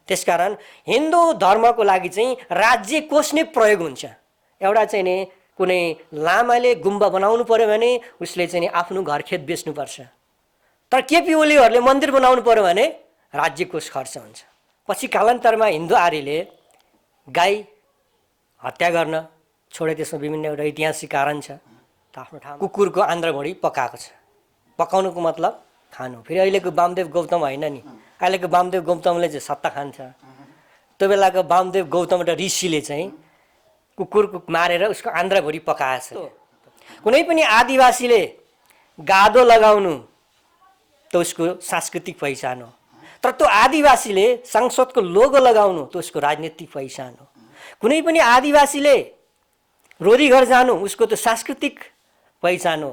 त्यसकारण हिन्दू धर्मको लागि चाहिँ राज्य कोष नै प्रयोग हुन्छ। एउटा चाहिँ नि कुनै लामाले गुम्बा बनाउनु पर्यो भने उसले चाहिँ नि आफ्नो घर खेत बेच्नुपर्छ। तर केपी ओलीहरूले मन्दिर बनाउनु पर्यो भने राज्य कोष खर्च हुन्छ। पछि कालान्तरमा हिन्दू आर्यले गाई हत्या गर्न छोडे। त्यसमा विभिन्न एउटा ऐतिहासिक कारण छ। आफ्नो ठाउँमा कुकुरको आन्द्राभुँडी पकाएको छ। पकाउनुको मतलब खानु। फेरि अहिलेको वामदेव गौतम होइन नि, अहिलेको वामदेव गौतमले चाहिँ सत्ता खान्छ। त्यो बेलाको वामदेव गौतम एउटा ऋषिले चाहिँ कुकुरको मारेर उसको आन्द्राभुँडी पकाएछ। कुनै पनि आदिवासीले गादो लगाउनु त उसको सांस्कृतिक पहिचान हो, तर त्यो आदिवासीले संसदको लोगो लगाउनु त उसको राजनीतिक पहिचान हो। कुनै पनि आदिवासीले रोरी घर जानु उसको त सांस्कृतिक पहिचान हो।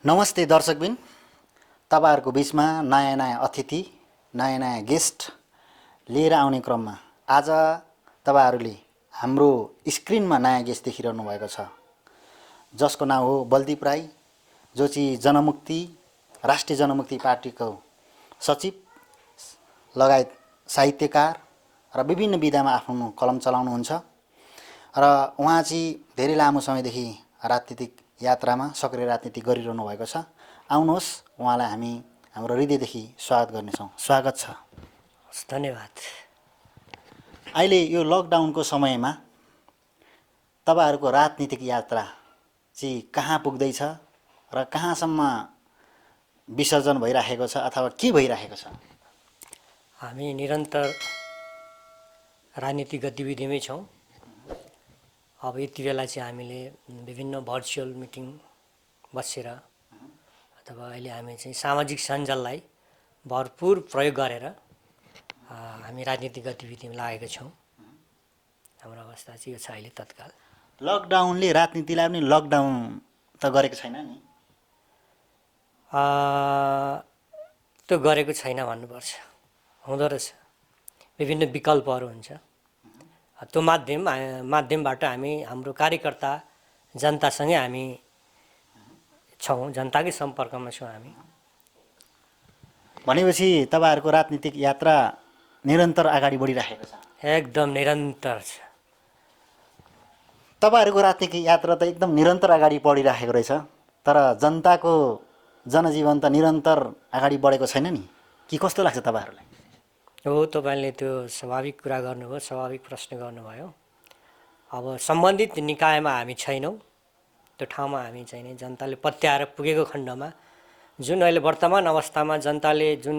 नमस्ते दर्शकबिन, तपाईहरुको बीचमा नयाँ नयाँ अतिथि, नयाँ नयाँ गेस्ट लिएर आउने क्रममा आज तपाईहरुले हाम्रो स्क्रिनमा नयाँ गेस्ट देखिरहनु भएको छ, जसको नाम हो बलदीप राई, जो चाहिँ जनमुक्ति राष्ट्रिय जनमुक्ति पार्टीको सचिव लगायत साहित्यकार र विभिन्न विधामा आफ्नो कलम चलाउनुहुन्छ र उहाँ चाहिँ धेरै लामो समयदेखि राजनीतिक यात्रामा सक्रिय राजनीति गरिरहनु भएको छ। आउनुहोस्, उहाँलाई हामी हाम्रो हृदयदेखि स्वागत गर्नेछौँ। स्वागत छ। धन्यवाद। अहिले यो लकडाउनको समयमा तपाईहरुको राजनीतिक यात्रा चाहिँ कहाँ पुग्दैछ र कहाँसम्म विसर्जन भइराखेको छ अथवा के भइराखेको छ? हामी निरन्तर राजनीतिक गतिविधिमै छौँ। अब यति बेला चाहिँ हामीले विभिन्न भर्चुअल मिटिङ बसेर अथवा अहिले हामी चाहिँ सामाजिक सञ्जाललाई भरपुर प्रयोग गरेर हामी राजनीतिक गतिविधिमा लागेका छौँ। हाम्रो अवस्था चाहिँ यो छ अहिले तत्काल। लकडाउनले राजनीतिलाई पनि लकडाउन त गरेको छैन नि? त्यो गरेको छैन भन्नुपर्छ, हुँदो रहेछ। विभिन्न विकल्पहरू हुन्छ। त्यो माध्यमबाट हामी हाम्रो कार्यकर्ता जनतासँगै हामी छौँ, जनताकै सम्पर्कमा छौँ हामी। भनेपछि तपाईहरुको राजनीतिक यात्रा निरन्तर अगाडि बढिरहेको छ? एकदम निरन्तर छ। तपाईहरुको राजनीतिक यात्रा त एकदम निरन्तर अगाडि बढिरहेको रहेछ, तर जनताको जनजीवन त निरन्तर अगाडि बढेको छैन नि? के कस्तो लाग्छ तपाईहरुलाई? हो, तपाईले त्यो स्वाभाविक कुरा गर्नुभयो, स्वाभाविक प्रश्न गर्नुभयो। अब सम्बन्धित निकायमा हामी छैनौँ। त्यो ठाउँमा हामी चाहिँ नि जनताले पत्याएर पुगेको खण्डमा जुन अहिले वर्तमान अवस्थामा जनताले जुन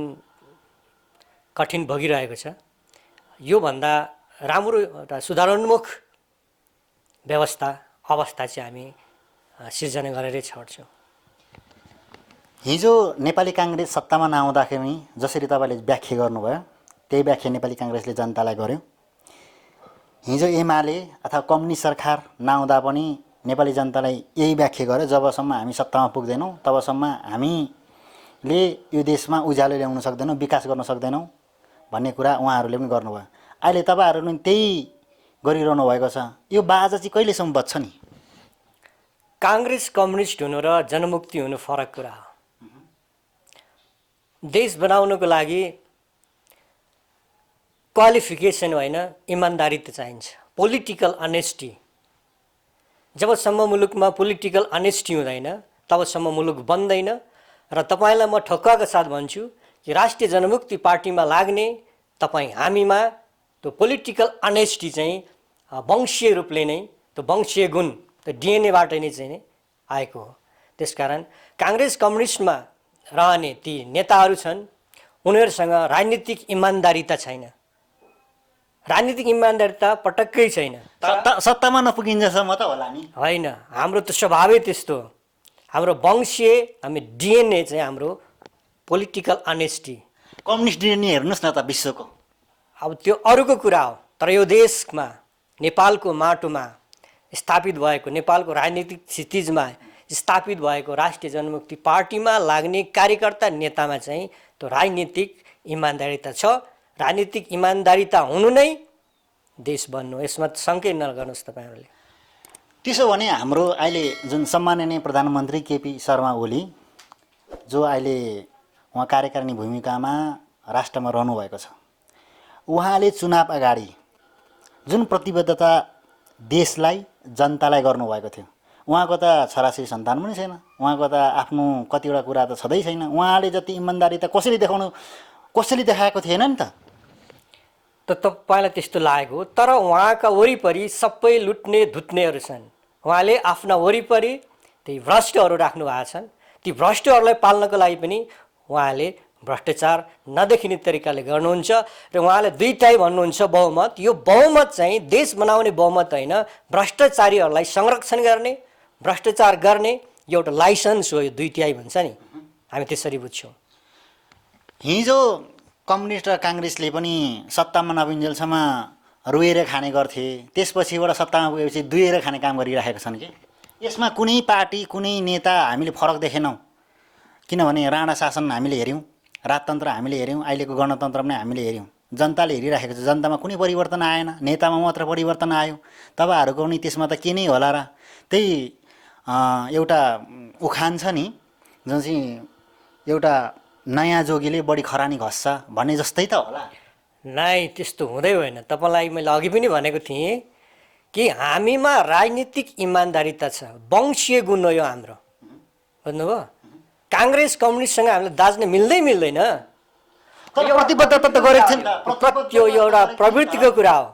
कठिन भोगिरहेको छ, योभन्दा राम्रो एउटा सुधारोन्मुख अवस्था चाहिँ हामी सिर्जना गरेरै छोड्छौँ। हिजो नेपाली काङ्ग्रेस सत्तामा नआउँदाखेरि जसरी तपाईले व्याख्या गर्नुभयो त्यही व्याख्या नेपाली काङ्ग्रेसले जनतालाई गर्यो। हिजो एमाले अथवा कम्युनिस्ट सरकार नआउँदा पनि नेपाली जनतालाई यही व्याख्या गर्यो, जबसम्म हामी सत्तामा पुग्दैनौँ तबसम्म हामीले यो देशमा उज्यालो ल्याउन सक्दैनौँ, विकास गर्न सक्दैनौँ भन्ने कुरा उहाँहरूले पनि गर्नुभयो। अहिले तपाईहरुले त्यही गरिरहनु भएको छ। यो बाजा चाहिँ कहिलेसम्म बच्छ नि? काङ्ग्रेस कम्युनिस्ट हुनु र जनमुक्ति हुनु फरक कुरा हो। देश बनाउनको लागि क्वालिफिकेसन होइन, इमान्दारी त चाहिन्छ, पोलिटिकल अनेस्टी। जबसम्म मुलुकमा पोलिटिकल अनेस्टी हुँदैन तबसम्म मुलुक बन्दैन। र तपाईलाई म ठक्काका साथ भन्छु कि राष्ट्रिय जनमुक्ति पार्टीमा लाग्ने हामीमा त्यो पोलिटिकल अनेस्टी चाहिँ वंशीय रूपले नै, त्यो वंशीय गुण, त्यो डिएनएबाट नै चाहिँ आएको हो। त्यसकारण काङ्ग्रेस कम्युनिस्टमा रहने ती नेताहरू छन्, उनीहरूसँग राजनीतिक इमान्दारिता छैन। राजनीतिक इमान्दारिता पटक्कै छैन। सत्तामा नपुगिन्जेसम्म त होला नि? होइन, हाम्रो त स्वभावै त्यस्तो हो। हाम्रो वंशीय, हामी डिएनए चाहिँ हाम्रो पोलिटिकल अनेस्टी। कम्युनिस्ट डिएनए हेर्नुहोस् न त विश्वको। अब त्यो अरूको कुरा हो, तर यो देशमा नेपालको माटोमा स्थापित भएको, नेपालको राजनीतिक क्षितिजमा स्थापित भएको राष्ट्रिय जनमुक्ति पार्टीमा लाग्ने कार्यकर्ता नेतामा चाहिँ त्यो राजनीतिक इमान्दारिता छ। राजनीतिक इमान्दारिता हुनु नै देश बन्नु, यसमा शङ्कै नगर्नुहोस् तपाईहरुले। त्यसो भने हाम्रो अहिले जुन सम्माननीय प्रधानमन्त्री केपी शर्मा ओली जो अहिले उहाँ कार्यकारिणी भूमिकामा राष्ट्रमा रहनुभएको छ, उहाँले चुनाव अगाडि जुन प्रतिबद्धता देशलाई जनतालाई गर्नुभएको थियो, उहाँको त छोराछोरी सन्तान पनि छैन, उहाँको त आफ्नो कतिवटा कुरा त छँदै छैन। उहाँले जति इमान्दारी त कसैले देखाएको थिएन नि त। तपाईँलाई त्यस्तो लागेको हो, तर उहाँका वरिपरि सबै लुट्ने धुत्नेहरू छन्। उहाँले आफ्ना वरिपरि त्यही भ्रष्टहरू राख्नु भएको छन्। ती भ्रष्टहरूलाई पाल्नको लागि पनि उहाँले भ्रष्टाचार नदेखिने तरिकाले गर्नुहुन्छ र उहाँले दुईटै भन्नुहुन्छ बहुमत। यो बहुमत चाहिँ देश बनाउने बहुमत होइन, भ्रष्टाचारीहरूलाई संरक्षण गर्ने, भ्रष्टाचार गर्ने यो एउटा लाइसेन्स हो। यो दुईटै भन्छ नि, हामी त्यसरी बुझ्छौँ। हिजो कम्युनिस्ट र काङ्ग्रेसले पनि सत्तामा नपुन्जेलसम्म रोएर खाने गर्थे, त्यसपछिबाट सत्तामा पुगेपछि दुहेर खाने काम गरिरहेका छन् कि। यसमा कुनै पार्टी कुनै नेता हामीले फरक देखेनौँ, किनभने राणा शासन हामीले हेऱ्यौँ, राजतन्त्र हामीले हेऱ्यौँ, अहिलेको गणतन्त्र पनि हामीले हेऱ्यौँ। जनताले हेरिराखेको छ, जनतामा कुनै परिवर्तन आएन, नेतामा मात्र परिवर्तन आयो। तपाईँहरूको पनि त्यसमा त के नै होला र, त्यही एउटा उखान छ नि, जुन चाहिँ एउटा नयाँ जोगीले बढी खरानी घस्छ भन्ने जस्तै त होला। नाइ, त्यस्तो हुँदै होइन। तपाईँलाई मैले अघि पनि भनेको थिएँ कि हामीमा राजनीतिक इमान्दारिता छ, वंशीय गुण हो यो हाम्रो, बुझ्नुभयो। काङ्ग्रेस कम्युनिस्टसँग हामीले दाज्न मिल्दैन। प्रतिबद्धता त गरेको थियो नि, त्यो एउटा प्रवृत्तिको कुरा हो।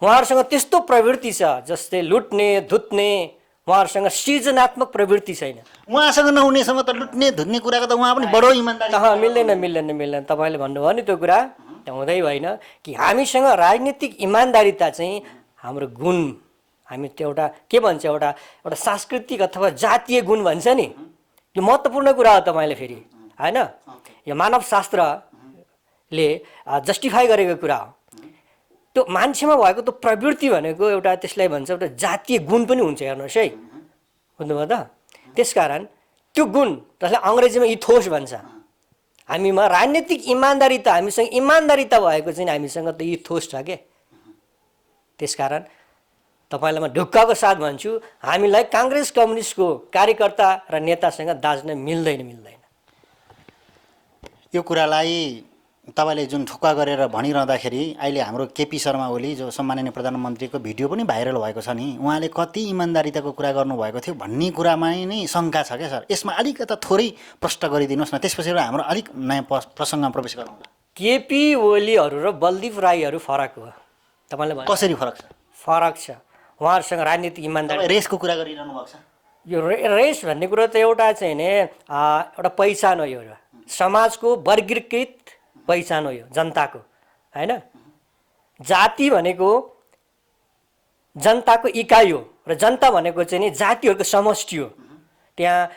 उहाँहरूसँग त्यस्तो प्रवृत्ति छ जस्तै लुट्ने धुत्ने, उहाँहरूसँग सृजनात्मक प्रवृत्ति छैन। उहाँसँग नहुनेसम्म त लुट्ने धुत्ने कुराको त उहाँ पनि बडो इमान्दारी। मिल्दैन। तपाईँले भन्नुभयो नि त्यो कुरा, त्यो हुँदै होइन कि हामीसँग राजनीतिक इमान्दारिता चाहिँ हाम्रो गुण, हामी त्यो एउटा के भन्छ, एउटा सांस्कृतिक अथवा जातीय गुण भन्छ नि, यो महत्त्वपूर्ण कुरा हो। तपाईँले फेरि होइन, यो मानवशास्त्रले जस्टिफाई गरेको कुरा हो। त्यो मान्छेमा भएको त्यो प्रवृत्ति भनेको एउटा, त्यसलाई भन्छ एउटा जातीय गुण पनि हुन्छ। हेर्नुहोस् है, बुझ्नुभयो त। त्यसकारण त्यो गुण, जसलाई अङ्ग्रेजीमा इथोस भन्छ, हामीमा राजनीतिक इमान्दारिता, हामीसँग इमान्दारिता भएको चाहिँ हामीसँग त इथोस छ के। त्यसकारण तपाईँलाई म ढुक्काको साथ भन्छु, हामीलाई काङ्ग्रेस कम्युनिस्टको कार्यकर्ता र नेतासँग दाज्न मिल्दैन। यो कुरालाई तपाईँले जुन ठुक्का गरेर भनिरहँदाखेरि अहिले हाम्रो केपी शर्मा ओली जो सम्माननीय प्रधानमन्त्रीको भिडियो पनि भाइरल भएको छ नि, उहाँले कति इमान्दारिताको कुरा गर्नुभएको थियो भन्ने कुरामा नै शङ्का छ क्या सर। यसमा अलिकता थोरै प्रष्ट गरिदिनुहोस् न, त्यसपछि हाम्रो अलिक नयाँ प्रसङ्गमा प्रवेश गरौँ। केपी ओलीहरू र बलदीप राईहरू फरक हो। तपाईँले कसरी फरक छ? फरक छ। उहाँहरूसँग राजनीतिक इमान्दारी, रेसको कुरा गरिरहनु भएको छ। यो रेस भन्ने कुरो त एउटा चाहिँ नि एउटा पहिचान हो। यो समाजको वर्गीकृत पहिचान हो, यो जनताको होइन। जाति भनेको जनताको इकाइ हो र जनता भनेको चाहिँ नि जातिहरूको समष्टि हो। त्यहाँ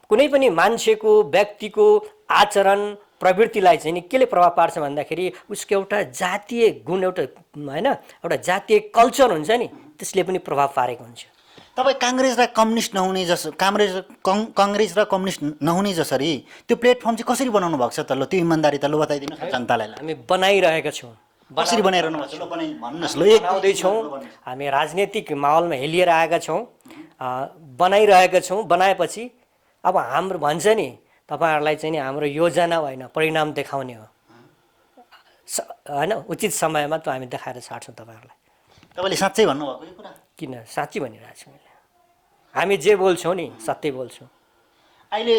कुनै पनि मान्छेको व्यक्तिको आचरण प्रवृत्तिलाई चाहिँ नि केले प्रभाव पार्छ भन्दाखेरि उसको एउटा जातीय गुण, एउटा होइन, एउटा जातीय कल्चर हुन्छ नि, त्यसले पनि प्रभाव पारेको हुन्छ। तपाईँ काङ्ग्रेस र कम्युनिस्ट नहुने काङ्ग्रेस र कम्युनिस्ट नहुने जसरी त्यो प्लेटफर्म चाहिँ कसरी बनाउनु भएको छ त? ल त्यो इमान्दारी त ल बताइदिनु जनतालाई। हामी बनाइरहेका छौँ। कसरी बनाइरहनु भएको छ? ल भन्नुहोस्। ल बनाउँदैछौँ, हामी राजनीतिक माहौलमा हेलिएर आएका छौँ, बनाइरहेका छौँ। बनाएपछि अब हाम्रो भन्छ नि, तपाईँहरूलाई चाहिँ नि हाम्रो योजना होइन, परिणाम देखाउने हो होइन। उचित समयमा त हामी देखाएर छाड्छौँ तपाईँहरूलाई। तपाईँले साँच्चै भन्नुभएको यो कुरा? किन साँच्ची भनिरहेको छु मैले। हामी जे बोल्छौँ नि सत्य बोल्छौँ। अहिले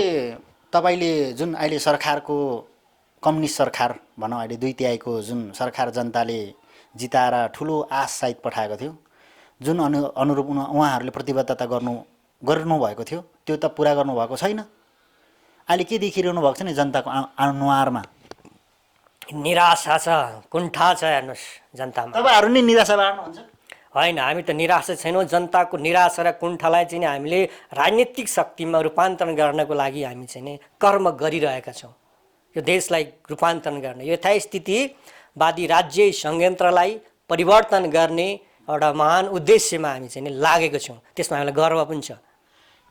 तपाईँले जुन अहिले सरकारको कम्युनिस्ट सरकार भनौँ, अहिले 2/3 जुन सरकार जनताले जिताएर ठुलो आश सहित पठाएको थियो, जुन अनुरूप उहाँहरूले प्रतिबद्धता गर्नुभएको थियो, त्यो त पुरा गर्नुभएको छैन। अहिले के देखिरहनु भएको छ नि जनताको अनुहारमा? निराशा छ, कुण्ठा छ। हेर्नुहोस् जनतामा। तपाईँहरू नै निराशा बाँड्नुहुन्छ? होइन, हामी त निराशा छैनौँ। जनताको निराशा र कुण्ठालाई चाहिँ हामीले राजनीतिक शक्तिमा रूपान्तरण गर्नको लागि हामी चाहिँ नि कर्म गरिरहेका छौँ। यो देशलाई रूपान्तरण गर्ने, यो यथास्थितिवादी राज्य संयन्त्रलाई परिवर्तन गर्ने एउटा महान उद्देश्यमा हामी चाहिँ नि लागेको छौँ। त्यसमा हामीलाई गर्व पनि छ।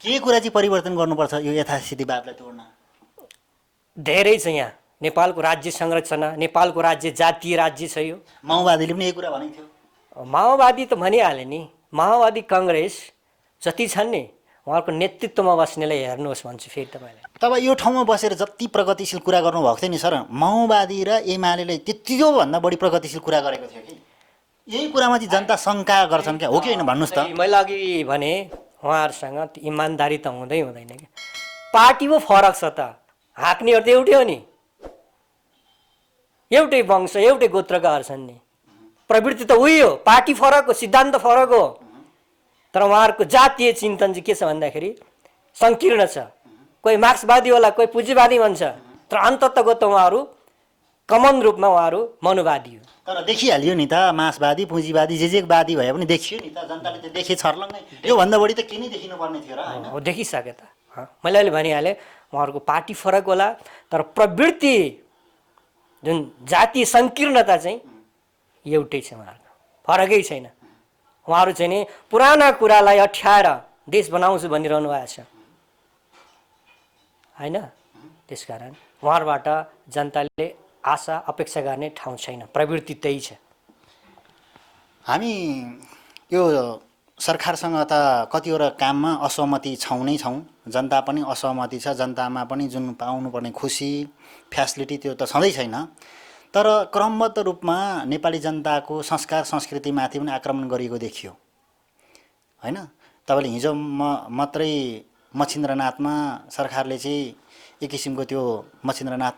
के कुरा चाहिँ परिवर्तन गर्नुपर्छ यो यथास्थितिवादलाई तोड्न? धेरै छ। यहाँ नेपालको राज्य संरचना, नेपालको राज्य जातीय राज्य छ। यो माओवादीले पनि यही कुरा भनेको थियो। माओवादी त भनिहाले नि, माओवादी काङ्ग्रेस जति छन् नि उहाँहरूको नेतृत्वमा बस्नेलाई हेर्नुहोस् भन्छु फेरि तपाईँलाई। तब यो ठाउँमा बसेर जति प्रगतिशील कुरा गर्नुभएको थियो नि सर, माओवादी र एमाले त्योभन्दा बढी प्रगतिशील कुरा गरेको थियो कि यही कुरामा चाहिँ जनता शङ्का गर्छन् क्या, हो कि होइन भन्नुहोस् त। मैले अघि भने उहाँहरूसँग इमान्दारी त हुँदै हुँदैन कि, पार्टी पो फरक छ त, हाँक्नेहरू त एउटै हो नि, एउटै वंश एउटै गोत्रकाहरू छन् नि, प्रवृत्ति त उही हो, पार्टी फरक हो, सिद्धान्त फरक हो, तर उहाँहरूको जातीय चिन्तन चाहिँ के छ भन्दाखेरि सङ्कीर्ण छ। कोही मार्क्सवादी होला, कोही पुँजीवादी भन्छ, तर अन्ततगत उहाँहरू कमन रूपमा उहाँहरू मनुवादी हो। तर देखिहाल्यो नि त, मार्क्सवादी पुँजीवादी जे वादी भए पनि देखियो नि त, जनताले त देखे छर्लङ्गै। योभन्दा बढी त के नै देखिनु पर्ने थियो र होइन? हो, देखिसके त। मैले अहिले भनिहालेँ उहाँहरूको पार्टी फरक होला, तर प्रवृत्ति जुन जातीय सङ्कीर्णता चाहिँ एउटै छ उहाँहरूको, फरकै छैन। उहाँहरू चाहिँ नि पुराना कुरालाई अठ्याएर देश बनाउँछु भनिरहनु भएको छ होइन। त्यसकारण उहाँहरूबाट जनताले आशा अपेक्षा गर्ने ठाउँ छैन, प्रवृत्ति त्यही छ। हामी यो सरकारसँग त कतिवटा काममा असहमति छौँ नै छौँ, जनता पनि असहमति छ, जनतामा पनि जुन पाउनुपर्ने खुसी फ्यासिलिटी त्यो त छँदै छैन। तर क्रमबद्ध रूपमा नेपाली जनताको संस्कार संस्कृतिमाथि पनि आक्रमण गरिएको देखियो होइन। तपाईँले हिजो मात्रै मच्छिन्द्रनाथमा सरकारले चाहिँ एक किसिमको त्यो मच्छिन्द्रनाथ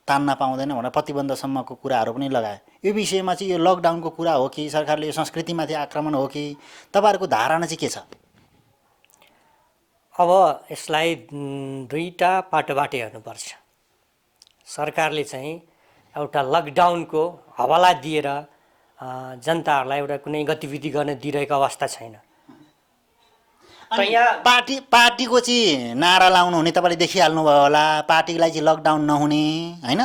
तान्न पाउँदैन भनेर प्रतिबन्धसम्मको कुराहरू पनि लगाए। यो विषयमा चाहिँ यो लकडाउनको कुरा हो कि सरकारले यो संस्कृतिमाथि आक्रमण हो कि, तपाईँहरूको धारणा चाहिँ के छ? अब यसलाई दुईटा पाटोबाट हेर्नुपर्छ। सरकारले चाहिँ एउटा लकडाउनको हवाला दिएर जनताहरूलाई एउटा कुनै गतिविधि गर्न दिइरहेको अवस्था छैन। पार्टीको चाहिँ नारा लाउनु हुने तपाईँले देखिहाल्नुभयो होला, पार्टीलाई चाहिँ लकडाउन नहुने होइन।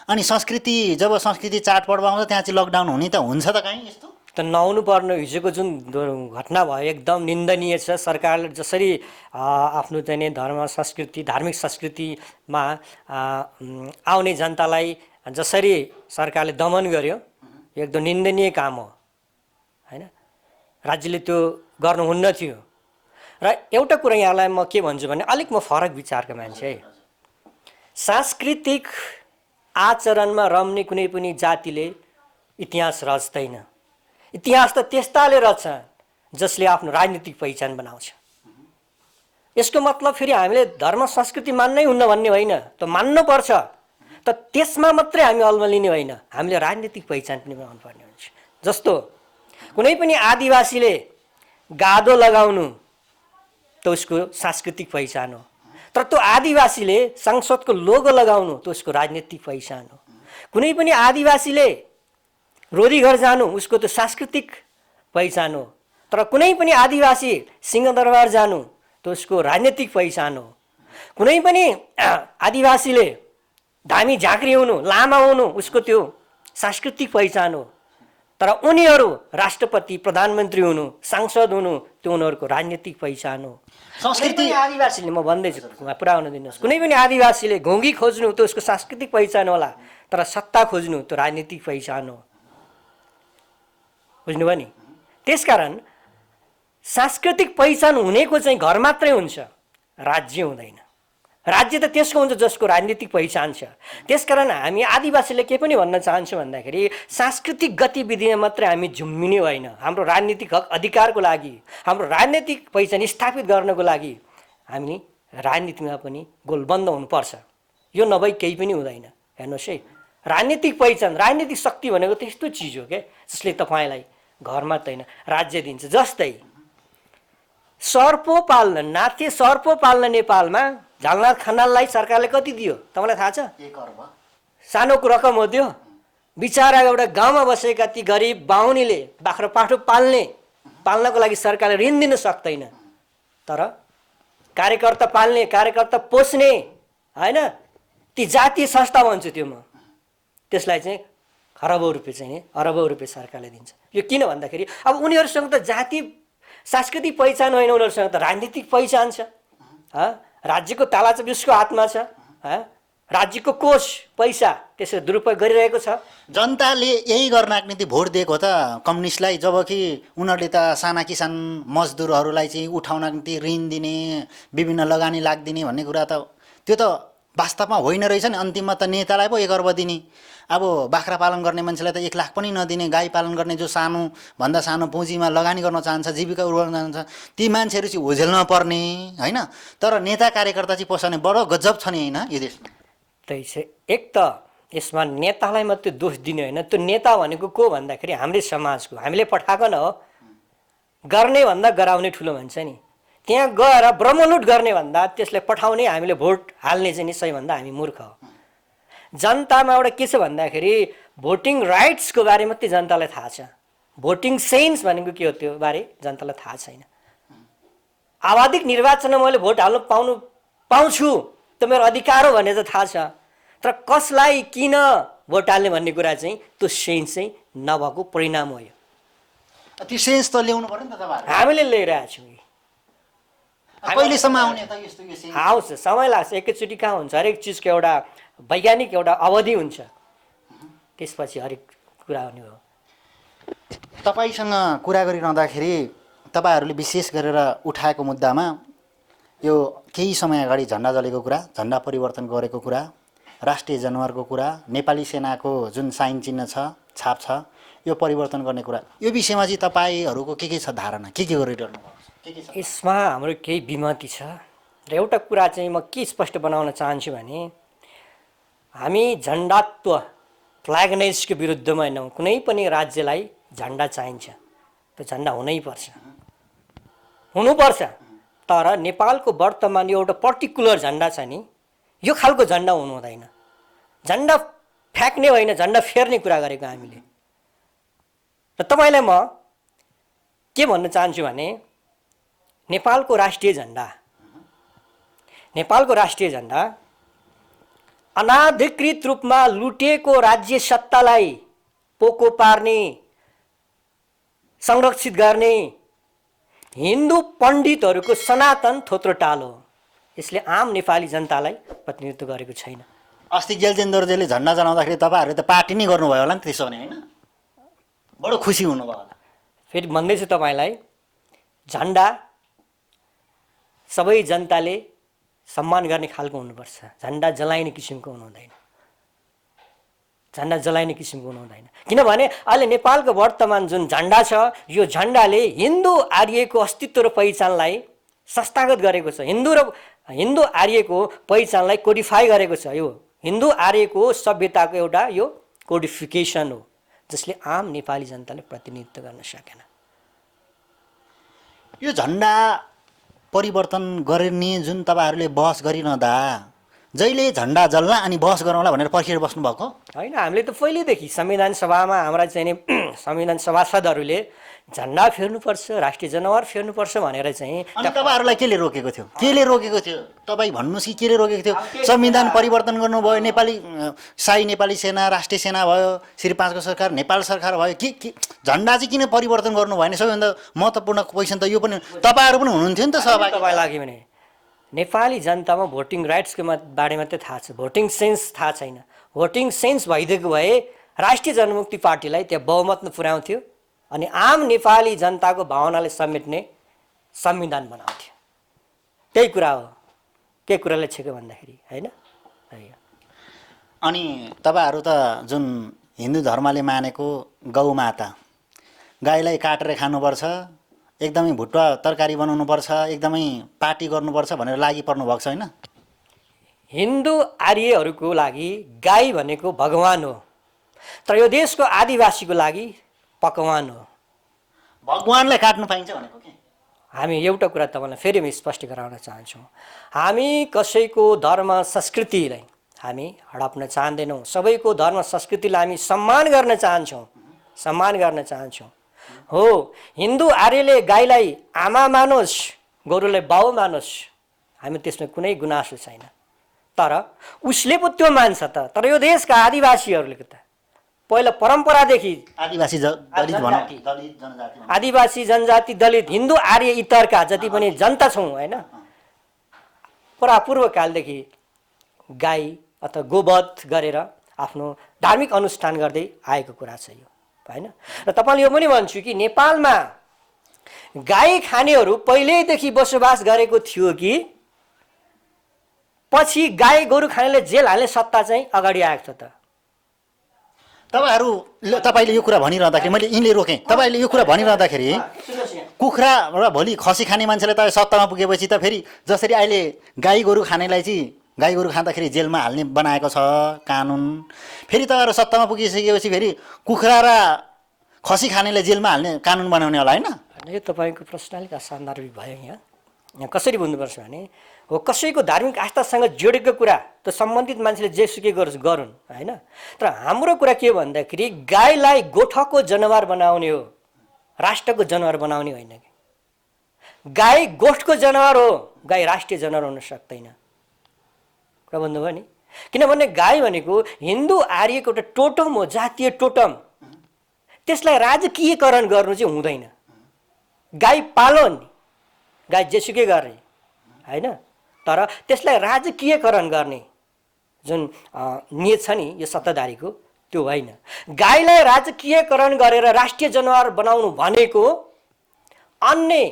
अनि संस्कृति, जब संस्कृति चाडपर्व आउँछ त्यहाँ चाहिँ लकडाउन हुने त हुन्छ त कहीँ यस्तो त नहुनु पर्ने। हिजोको जुन घटना भयो एकदम निन्दनीय छ। सरकारले जसरी आफ्नो चाहिँ धर्म संस्कृति धार्मिक संस्कृतिमा आउने जनतालाई जसरी सरकारले दमन गर्यो, एकदम निन्दनीय काम हो होइन। राज्यले त्यो गर्नुहुन्न थियो। र एउटा कुरा यहाँलाई म के भन्छु भने अलिक म फरक विचारको मान्छे। सांस्कृतिक आचरणमा रम्ने कुनै पनि जातिले इतिहास रच्दैन। इतिहास त त्यस्ताले रच्छ जसले आफ्नो राजनीतिक पहिचान बनाउँछ। यसको मतलब फेरि हामीले धर्म संस्कृति मान्नै हुन्न भन्ने होइन, त मान्नुपर्छ, त त्यसमा मात्रै हामी अल्मलिने होइन, हामीले राजनीतिक पहिचान पनि बनाउनु पर्ने हुन्छ। जस्तो कुनै पनि आदिवासीले गादो लगाउनु त उसको सांस्कृतिक पहिचान हो, तर त्यो आदिवासीले संसदको लोगो लगाउनु त उसको राजनीतिक पहिचान हो। कुनै पनि आदिवासीले रोरीघर जानु उसको त सांस्कृतिक पहिचान हो, तर कुनै पनि आदिवासी सिंहदरबार जानु त उसको राजनीतिक पहिचान हो। कुनै पनि आदिवासीले धामी झाँक्री हुनु, लामा हुनु उसको त्यो सांस्कृतिक पहिचान हो, तर उनीहरू राष्ट्रपति प्रधानमन्त्री हुनु, सांसद हुनु त्यो उनीहरूको राजनीतिक पहिचान हो। संस्कृति आदिवासीले, म भन्दैछु पुरा हुन दिनुहोस्, कुनै पनि आदिवासीले घोङ्गी खोज्नु त्यो उसको सांस्कृतिक पहिचान होला, तर सत्ता खोज्नु त्यो राजनीतिक पहिचान हो। बुझ्नुभयो नि? त्यसकारण सांस्कृतिक पहिचान हुनेको चाहिँ घर मात्रै हुन्छ, राज्य हुँदैन। राज्य त त्यसको हुन्छ जसको राजनीतिक पहिचान छ। त्यसकारण हामी आदिवासीले के पनि भन्न चाहन्छौँ भन्दाखेरि सांस्कृतिक गतिविधिमा मात्रै हामी झुम्मिने होइन। हाम्रो राजनीतिक हक अधिकारको लागि, हाम्रो राजनीतिक पहिचान स्थापित गर्नको लागि हामी राजनीतिमा पनि गोलबन्द हुनुपर्छ। यो नभई केही पनि हुँदैन। हेर्नुहोस् है, राजनीतिक पहिचान, राजनीतिक शक्ति भनेको त्यस्तो चिज हो क्या जसले तपाईँलाई घर मात्रै होइन राज्य दिन्छ। जस्तै सर्पो पाल्न, नाथे सर्पो पाल्न नेपालमा झलनाथ खनाललाई सरकारले कति दियो तपाईँलाई थाहा छ? 1 अर्ब। सानो रकम हो त्यो। बिचरा एउटा गाउँमा बसेका ती गरिब बाहुनीले बाख्रो पाठो पाल्नको लागि सरकारले ऋण दिन सक्दैन, तर कार्यकर्ता पाल्ने, कार्यकर्ता पोस्ने होइन, ती जातीय संस्था भन्छु त्यो म, त्यसलाई चाहिँ खरबौँ रुपियाँ चाहिँ नि अरबौँ रुपियाँ सरकारले दिन्छ। यो किन भन्दाखेरि अब उनीहरूसँग त जाति सांस्कृतिक पहिचान होइन, उनीहरूसँग त राजनीतिक पहिचान छ। राज्यको ताला चाहिँ उसको हातमा छ। राज्यको कोष पैसा त्यसरी दुरुपयोग गरिरहेको छ। जनताले यही गर्नको निम्ति भोट दिएको हो त कम्युनिस्टलाई, जबकि उनीहरूले त साना किसान मजदुरहरूलाई चाहिँ उठाउनको निम्ति ऋण दिने, विभिन्न लगानी लाग्दिने भन्ने कुरा त त्यो त वास्तवमा होइन रहेछ नि। अन्तिममा त नेतालाई पो 1 अर्ब दिने। अब बाख्रा पालन गर्ने मान्छेलाई त 1 लाख पनि नदिने, गाई पालन गर्ने जो सानोभन्दा सानो पुँजीमा लगानी गर्न चाहन्छ, जीविका उर्वरण चाहन्छ, ती मान्छेहरू चाहिँ ओझेल्न पर्ने होइन। तर नेता कार्यकर्ता चाहिँ पसाउने बडो गजब छ नि होइन यो देशमा। त्यही चाहिँ एक त यसमा नेतालाई मात्रै दोष दिने होइन, त्यो नेता भनेको को भन्दाखेरि हाम्रै समाजको, हामीले पठाएको न हो। गर्ने भन्दा गराउने ठुलो भन्छ नि। त्यहाँ गएर ब्रह्मलुट गर्ने भन्दा त्यसलाई पठाउने, हामीले भोट हाल्ने चाहिँ नि सबैभन्दा हामी मूर्ख हो। जनतामा एउटा के छ भन्दाखेरि भोटिङ राइट्सको बारे मात्रै जनतालाई थाहा छ, भोटिङ सेन्स भनेको के हो त्यो बारे जनतालाई थाहा छैन। आवधिक निर्वाचनमा मैले भोट हाल्नु पाउँछु त मेरो अधिकार हो भन्ने त थाहा छ, तर कसलाई किन भोट हाल्ने भन्ने कुरा चाहिँ त्यो सेन्स चाहिँ नभएको परिणाम हो। यो त्यो सेन्स त ल्याउनु पर्यो नि त तपाईँहरू। हामीले ल्याइरहेको छौँ। कहिलेसम्म आउने त यस्तो यो सेन्स? आउँछ, समय लाग्छ। एकैचोटि कहाँ हुन्छ, हरेक चिजको एउटा वैज्ञानिक एउटा अवधि हुन्छ, त्यसपछि हरेक कुरा हुने हो। तपाईँसँग कुरा गरिरहँदाखेरि तपाईँहरूले विशेष गरेर उठाएको मुद्दामा यो केही समय अगाडि झन्डा जलेको कुरा, झन्डा परिवर्तन गरेको कुरा, राष्ट्रिय जनावरको कुरा, नेपाली सेनाको जुन साइन चिन्ह छ, छाप छ, यो परिवर्तन गर्ने कुरा, यो विषयमा चाहिँ तपाईँहरूको के छ धारणा, के गरिरहनु भएको छ? यसमा हाम्रो केही विमति छ र एउटा कुरा चाहिँ म के स्पष्ट बनाउन चाहन्छु भने हामी झन्डात्व फ्ल्यागनाइजको विरुद्धमा होइनौँ। कुनै पनि राज्यलाई झन्डा चाहिन्छ, त्यो झन्डा हुनुपर्छ। तर नेपालको वर्तमान एउटा पर्टिकुलर झन्डा छ नि, यो खालको झन्डा हुनु हुँदैन। झन्डा फ्याँक्ने होइन, झन्डा फेर्ने कुरा गरेको हामीले। र तपाईँलाई म के भन्न चाहन्छु भने नेपालको राष्ट्रिय झन्डा अनाधिकृत रूपमा लुटेको राज्य सत्तालाई पोको पार्ने, संरक्षित गर्ने हिन्दू पण्डितहरूको सनातन थोत्रोटाल हो। यसले आम नेपाली जनतालाई प्रतिनिधित्व गरेको छैन। अस्ति गेलजेन दोर्जेले झन्डा जलाउँदाखेरि तपाईँहरूले त पार्टी नै गर्नुभयो होला नि त्यसो भने होइन? बडो खुसी हुनुभयो होला। फेरि भन्दैछु तपाईँलाई, झन्डा सबै जनताले सम्मान गर्ने खालको हुनुपर्छ। झन्डा जलाइने किसिमको हुनु हुँदैन। किनभने अहिले नेपालको वर्तमान जुन झन्डा छ, यो झन्डाले हिन्दू आर्यको अस्तित्व र पहिचानलाई संस्थागत गरेको छ। हिन्दू आर्यको पहिचानलाई कोडिफाई गरेको छ। यो हिन्दू आर्यको सभ्यताको एउटा यो कोडिफिकेसन हो, जसले आम नेपाली जनताले प्रतिनिधित्व गर्न सकेन। यो झन्डा परिवर्तन गर्ने जुन तपाईँहरूले बहस गरिरहँदा जहिले झन्डा जल्ला अनि बहस गरौँला भनेर पर्खिएर बस्नुभएको होइन? हामीले त पहिल्यैदेखि संविधान सभामा हाम्रा चाहिँ संविधान सभासदहरूले झन्डा फेर्नुपर्छ, राष्ट्रिय जनावर फेर्नुपर्छ भनेर चाहिँ। अनि तपाईँहरूलाई केले रोकेको थियो? तपाईँ भन्नुहोस् कि केले रोकेको थियो? संविधान परिवर्तन गर्नुभयो, शाही नेपाली सेना, राष्ट्रिय सेना भयो, श्री 5 को सरकार, नेपाल सरकार भयो, के झन्डा चाहिँ किन परिवर्तन गर्नु भएन? सबैभन्दा महत्त्वपूर्ण क्वेसन त यो पनि। तपाईँहरू पनि हुनुहुन्थ्यो नि त सहभागी। तपाईँलाई लाग्यो भने नेपाली जनतामा भोटिङ राइट्सको बारे मात्रै थाहा छ, भोटिङ सेन्स थाहा छैन। भोटिङ सेन्स भइदिएको भए राष्ट्रिय जनमुक्ति पार्टीलाई त्यहाँ बहुमतमा पुर्याउँथ्यो अनि आम नेपाली जनताको भावनाले समेट्ने संविधान बनाउँथ्यो। त्यही कुरा हो। के कुराले छेक्यो भन्दाखेरि होइन? अनि तपाईँहरू त जुन हिन्दू धर्मले मानेको गौमाता, गाईलाई काटेर खानुपर्छ, एकदमै भुटुवा तरकारी बनाउनुपर्छ, एकदमै पार्टी गर्नुपर्छ भनेर लागि पर्नु भएको छ होइन? हिन्दू आर्यहरूको लागि गाई भनेको भगवान हो, तर यो देशको आदिवासीको लागि पकवान हो। भगवानलाई काट्नु पाइन्छ भनेको के? हामी एउटा कुरा तपाईँलाई फेरि म स्पष्ट गराउन चाहन्छौँ। हामी कसैको धर्म संस्कृतिलाई हामी हडप्न चाहँदैनौँ। सबैको धर्म संस्कृतिलाई हामी सम्मान गर्न चाहन्छौँ। हो, हिन्दू आर्यले गाईलाई आमा मानोस्, गोरुलाई बाउ मानोस्, हामी त्यसमा कुनै गुनासो छैन। तर उसले पो त्यो मान्छ त। तर यो देशका आदिवासीहरूले त पहिला परम्परादेखि आदिवासी जनजाति, दलित, हिन्दू, आर्य इतरका जति पनि जनता छौँ होइन, पूर्वकालदेखि गाई अथवा गोवध गरेर आफ्नो धार्मिक अनुष्ठान गर्दै आएको कुरा छ यो, होइन? र तपाईँले यो पनि भन्छु कि नेपालमा गाई खानेहरू पहिल्यैदेखि बसोबास गरेको थियो कि पछि गाई गोरु खानेले जेल हाल्ने सत्ता चाहिँ अगाडि आएको छ त? तपाईँले यो कुरा भनिरहँदाखेरि मैले यिनले रोकेँ। तपाईँले यो कुरा भनिरहँदाखेरि कुखुरा र भोलि खसी खाने मान्छेले त सत्तामा पुगेपछि त फेरि जसरी अहिले गाई गोरु खानेलाई चाहिँ गाई गोरु खाँदाखेरि जेलमा हाल्ने बनाएको छ कानुन, फेरि तपाईँहरू सत्तामा पुगिसकेपछि फेरि कुखुरा र खसी खानेलाई जेलमा हाल्ने कानुन बनाउने होला, होइन? यो तपाईँको प्रश्न अलिक असान्दर्भिक भयो। यहाँ कसरी बुझ्नुपर्छ भने हो कसैको धार्मिक आस्थासँग जोडेको कुरा त सम्बन्धित मान्छेले जेसुकै गरोस् गरून्, होइन? तर हाम्रो कुरा के भन्दाखेरि गाईलाई गोठको जनावर बनाउने हो, राष्ट्रको जनावर बनाउने होइन कि। गाई गोठको जनावर हो, गाई राष्ट्रिय जनावर हुन सक्दैन। कुरा बुझ्नुभयो नि? किनभने गाई भनेको हिन्दू आर्यको एउटा टोटम हो, जातीय टोटम। त्यसलाई राजकीयकरण गर्नु चाहिँ हुँदैन। गाई पालो नि, गाई जेसुकै गर्ने, होइन? तर त्यसलाई राजकीयकरण गर्ने जुन नियत छ नि यो सत्ताधारीको, त्यो होइन। गाईलाई राजकीयकरण गरेर राष्ट्रिय जनावर बनाउनु भनेको अन्य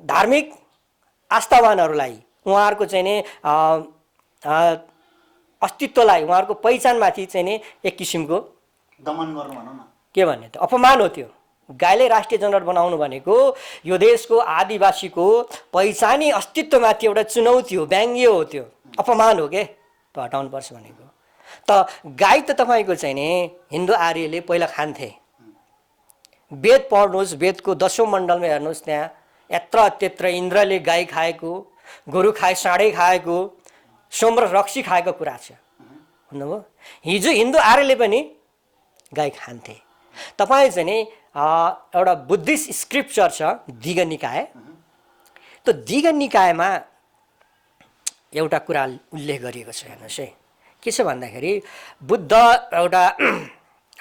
धार्मिक आस्थावानहरूलाई उहाँहरूको चाहिँ नि अस्तित्वलाई, उहाँहरूको पहिचानमाथि चाहिँ नि एक किसिमको दमन गर्नु भनौँ न, के भन्ने त अपमान हो त्यो। गाईलाई राष्ट्रिय जनावर बनाउनु भनेको यो देशको आदिवासीको पहिचानी अस्तित्वमाथि एउटा चुनौती हो, व्यङ्ग्य हो, त्यो अपमान हो के, त्यो हटाउनुपर्छ भनेको। त गाई त तपाईँको चाहिँ नि हिन्दू आर्यले पहिला खान्थे। वेद पढ्नुहोस्, वेदको 10औं मण्डलमा हेर्नुहोस्, त्यहाँ यत्र त्यत्र इन्द्रले गाई खाएको, गोरु खाए, साँडै खाएको, सोम र रक्सी खाएको कुरा छ, भन्नुभयो। हिजो हिन्दू आर्यले पनि गाई खान्थे। तपाईँ चाहिँ नि एउटा बुद्धिस्ट स्क्रिप्चर छ दिग निकाय, त्यो दिग निकायमा एउटा कुरा उल्लेख गरिएको छ, हेर्नुहोस् है। के छ भन्दाखेरि बुद्ध एउटा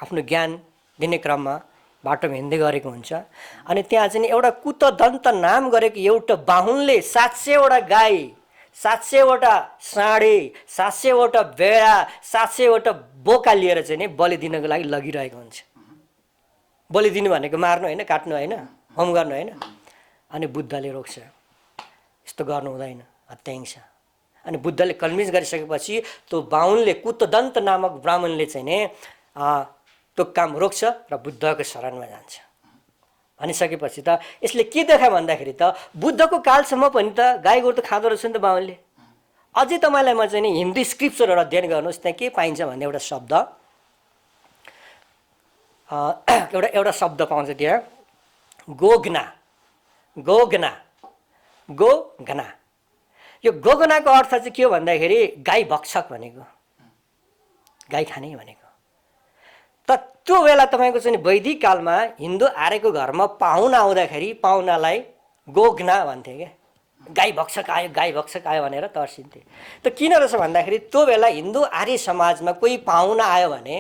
आफ्नो ज्ञान दिने क्रममा बाटोमा हिँड्दै गरेको हुन्छ, अनि त्यहाँ चाहिँ एउटा कुतदन्त नाम गरेको एउटा बाहुनले 700वटा गाई, 700वटा साँडे, 700वटा भेडा, 700वटा बोका लिएर चाहिँ नि बलि दिनको लागि लगिरहेको हुन्छ। बलि दिनु भनेको मार्नु होइन, काट्नु होइन, होम गर्नु होइन। अनि बुद्धले रोक्छ, यस्तो गर्नु हुँदैन, हत्या हिंसा। अनि बुद्धले कन्भिन्स गरिसकेपछि त्यो बाहुनले, कुतदन्त नामक ब्राह्मणले चाहिँ नि त्यो काम रोक्छ र बुद्धको शरणमा जान्छ। भनिसकेपछि त यसले के देखायो भन्दाखेरि त बुद्धको कालसम्म पनि त गाई गोरु त खाँदो रहेछ नि त बाहुनले। अझै तपाईँलाई म चाहिँ नि हिन्दी स्क्रिप्चरहरू अध्ययन गर्नुहोस्, त्यहाँ के पाइन्छ भन्ने एउटा शब्द, एउटा शब्द पाउँछ त्यहाँ, गोगना। गोगना, गोगना। यो गोगनाको अर्थ चाहिँ के हो भन्दाखेरि गाई भक्षक भनेको, गाई खाने भनेको। त त्यो बेला तपाईँको चाहिँ वैदिक कालमा हिन्दू आर्यको घरमा पाहुना आउँदाखेरि पाहुनालाई गोगना भन्थे क्या, गाई भक्षक आयो, गाई भक्षक आयो भनेर तर्सिन्थे। त किन रहेछ भन्दाखेरि त्यो बेला हिन्दू आर्य समाजमा कोही पाहुना आयो भने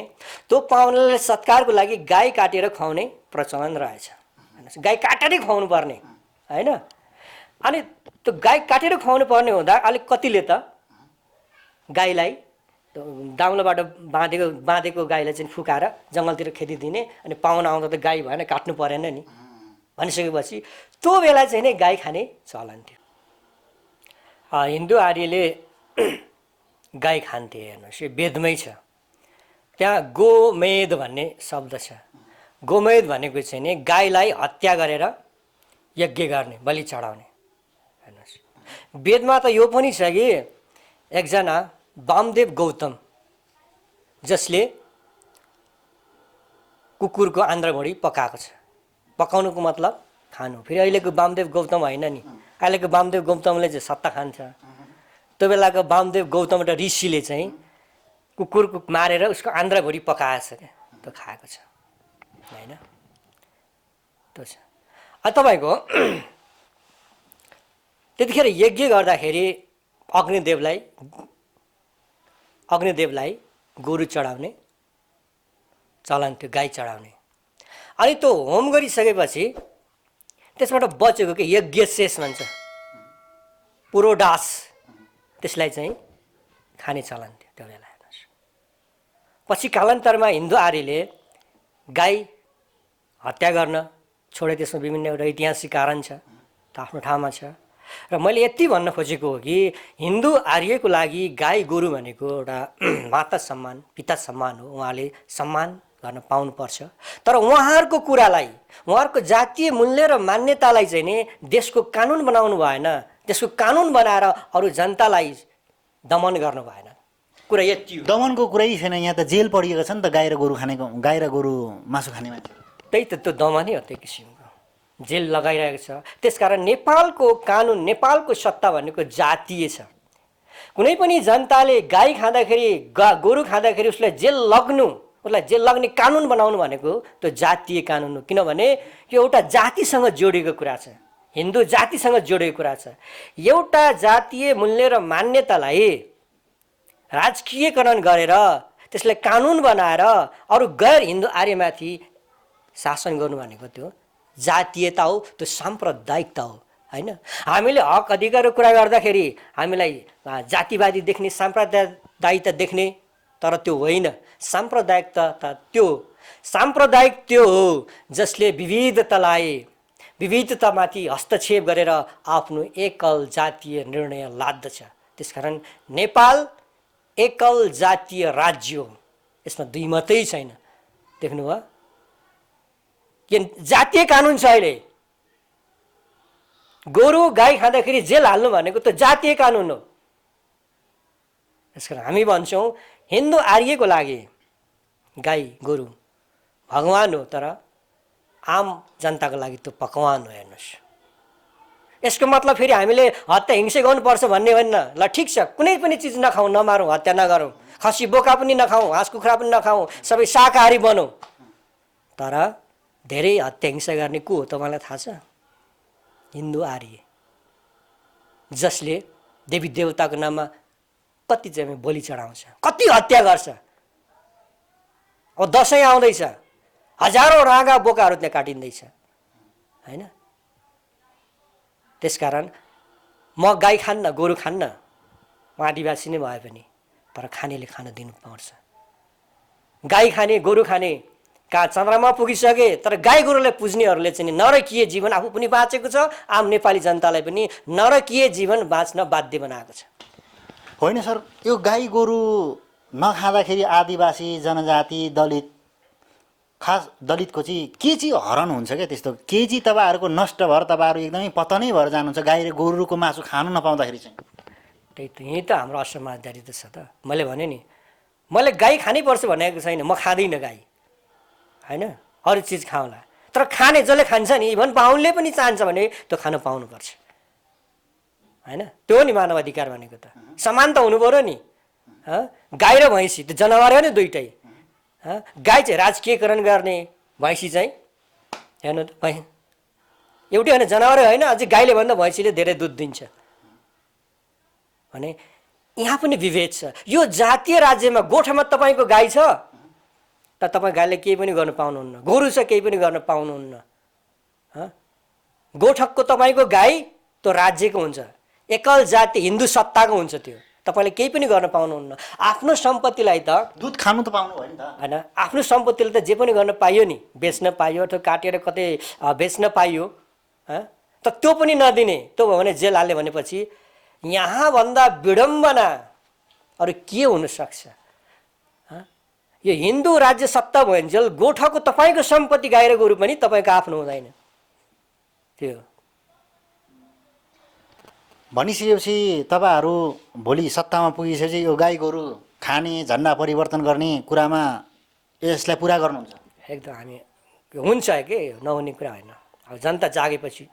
त्यो पाहुनालाई सत्कारको लागि गाई काटेर खुवाउने प्रचलन रहेछ। गाई काटेरै खुवाउनु पर्ने, होइन? अनि त्यो गाई काटेर खुवाउनु पर्ने हुँदा अलिक कतिले त गाईलाई दाउलोबाट बाँधेको गाईलाई चाहिँ फुकाएर जङ्गलतिर खेदिदिने, अनि पाहुना आउँदा त गाई भएन, काट्नु परेन नि भनिसकेपछि त्यो बेला चाहिँ नै गाई खाने चलन थियो। हिन्दू आर्यले गाई खान्थे, हेर्नुहोस् यो वेदमै छ। त्यहाँ गोमेद भन्ने शब्द छ। गोमेद भनेको चाहिँ नि गाईलाई हत्या गरेर यज्ञ गर्ने, बलि चढाउने। हेर्नुहोस् वेदमा त यो पनि छ कि एकजना वामदेव गौतम जसले कुकुरको आन्द्राभुँडी पकाएको छ। पकाउनुको मतलब खानु। फेरि अहिलेको वामदेव गौतम होइन नि, अहिलेको वामदेव गौतमले चाहिँ सत्ता खान्छ। त्यो बेलाको वामदेव गौतम एउटा ऋषिले चाहिँ कुकुरको मारेर उसको आन्द्राभुँडी पकाएको छ क्या, त्यो खाएको छ, होइन? त्यो छ। तपाईँको त्यतिखेर यज्ञ गर्दाखेरि अग्निदेवलाई गोरु चढाउने चलन थियो, गाई चढाउने। अनि त्यो होम गरिसकेपछि त्यसबाट बचेको के यज्ञ शेष भन्छ, पुरोडास, त्यसलाई चाहिँ खाने चलन थियो त्यो बेला। हेर्नुहोस्, पछि कालान्तरमा हिन्दू आर्यले गाई हत्या गर्न छोडे। त्यसमा विभिन्न एउटा ऐतिहासिक कारण छ, त आफ्नो ठाउँमा छ। र मैले यति भन्न खोजेको हो कि हिन्दू आर्यको लागि गाई गोरु भनेको एउटा माता सम्मान, पिता सम्मान हो। उहाँले सम्मान गर्न पाउनुपर्छ। तर उहाँहरूको कुरालाई, उहाँहरूको जातीय मूल्य र मान्यतालाई चाहिँ नि देशको कानुन बनाउनु भएन। देशको कानुन बनाएर अरू जनतालाई दमन गर्नु भएन। कुरा यति हो। दमनको कुरै छैन। यहाँ त जेल पढिएको छ नि त, गाई र गोरु मासु खाने मान्छे। त्यही त, त्यो दमनै हो। त्यो किसिमको जेल लगाइरहेको छ। त्यसकारण नेपालको कानुन, नेपालको सत्ता भनेको जातीय छ। कुनै पनि जनताले गाई खाँदाखेरि, गोरु खाँदाखेरि उसलाई जेल लाग्ने कानुन बनाउनु भनेको त्यो जातीय कानुन हो। किनभने यो एउटा जातिसँग जोडिएको कुरा छ, हिन्दू जातिसँग जोडिएको कुरा छ। एउटा जातीय मूल्य र मान्यतालाई राजकीयकरण गरेर त्यसलाई कानुन बनाएर अरू गैर हिन्दू आर्यमाथि शासन गर्नु भनेको त्यो जातीयता हो, त्यो साम्प्रदायिकता हो। होइन, हामीले हक अधिकारको कुरा गर्दाखेरि हामीलाई जातिवादी देख्ने, साम्प्रदायिकता देख्ने, तर त्यो होइन। साम्प्रदायिक त्यो हो जसले विविधतामाथि हस्तक्षेप गरेर आफ्नो एकल जातीय निर्णय लाद्दछ। त्यसकारण नेपाल एकल जातीय राज्य हो, यसमा दुई मतै छैन। देख्नुभयो के जातीय कानुन छ। अहिले गोरु गाई खाँदाखेरि जेल हाल्नु भनेको त जातीय कानुन हो। त्यसकारण हामी भन्छौँ हिन्दू आर्यको लागि गाई गोरु भगवान हो, तर आम जनताको लागि त्यो पकवान हो। हेर्नुहोस्, यसको मतलब फेरि हामीले हत्या हिंसा गर्नुपर्छ भन्ने होइन। ल ठिक छ, कुनै पनि चिज नखाउँ, नमारौँ, हत्या नगरौँ, खसी बोका पनि नखाउँ, हाँस कुखुरा पनि नखाउँ, सबै शाकाहारी बनौँ। तर धेरै हत्या हिंसा गर्ने को हो तपाईँलाई थाहा छ? हिन्दू आर्य, जसले देवी देवताको नाममा कति चाहिँ बलि चढाउँछ, कति हत्या गर्छ। अब दसैँ आउँदैछ, हजारौँ राँगा बोकाहरू त्यहाँ काटिँदैछ। होइन, त्यसकारण म गाई खान्न, गोरु खान्न, म आदिवासी नै भए पनि, तर खानेले खान दिनुपर्छ। गाई खाने, गोरु खाने कहाँ चन्द्रमा पुगिसके, तर गाई गोरुलाई पुज्नेहरूले चाहिँ नरकीय जीवन आफू पनि बाँचेको छ, आम नेपाली जनतालाई पनि नरकीय जीवन बाँच्न बाध्य बनाएको छ। होइन सर, यो गाई गोरु नखाँदाखेरि आदिवासी जनजाति खास दलितको चाहिँ के चाहिँ हरण हुन्छ क्या? त्यस्तो के चाहिँ तपाईँहरूको नष्ट भएर तपाईँहरू एकदमै पतनै भएर जानुहुन्छ गाई र गोरुको मासु खानु नपाउँदाखेरि चाहिँ? त्यही त, यहीँ त हाम्रो असमाजदारी त छ त। मैले भने नि, मैले गाई खानै पर्छ भनेको छैन, म खाँदिनँ गाई। होइन, अरू चिज खाउँला, तर खाने जसले खान्छ नि, इभन बाहुनले पनि चाहन्छ भने त्यो खानु पाउनुपर्छ। होइन, त्यो हो नि मानव अधिकार भनेको त। समान त हुनु पऱ्यो नि। गाई र भैँसी त जनावर हो नि दुइटै। गाई चाहिँ राजकीयकरण गर्ने, भैँसी चाहिँ हेर्नु त एउटै होइन, जनावरै होइन, अझै गाईले भन्दा भैँसीले धेरै दुध दिन्छ भने यहाँ पनि विभेद छ। यो जातीय राज्यमा गोठमा तपाईँको गाई छ त तपाईँ गाईले केही पनि गर्न पाउनुहुन्न, गोरु छ केही पनि गर्न पाउनुहुन्न। गोठको तपाईँको गाई त्यो राज्यको हुन्छ, एकल जाति हिन्दू सत्ताको हुन्छ, त्यो तपाईँले केही पनि गर्न पाउनुहुन्न। आफ्नो सम्पत्तिलाई त दुध खानु त पाउनु भयो नि त। होइन, आफ्नो सम्पत्तिलाई त जे पनि गर्न पाइयो नि, बेच्न पाइयो अथवा काटेर कतै बेच्न पाइयो। त त्यो पनि नदिने, त्यो भयो भने जेल हाल्ने भनेपछि यहाँभन्दा विडम्बना अरू के हुनसक्छ? यो हिन्दू राज्य सत्ता भइन्जेल गोठको तपाईँको सम्पत्ति गाई र गोरु पनि तपाईँको आफ्नो हुँदैन। त्यो भनिसकेपछि तपाईँहरू भोलि सत्तामा पुगिसकेपछि यो गाई गोरु खाने, झन्डा परिवर्तन गर्ने कुरामा यसलाई पुरा गर्नुहुन्छ? एकदम हामी हुन्छ कि नहुने कुरा होइन। अब जनता जागेपछि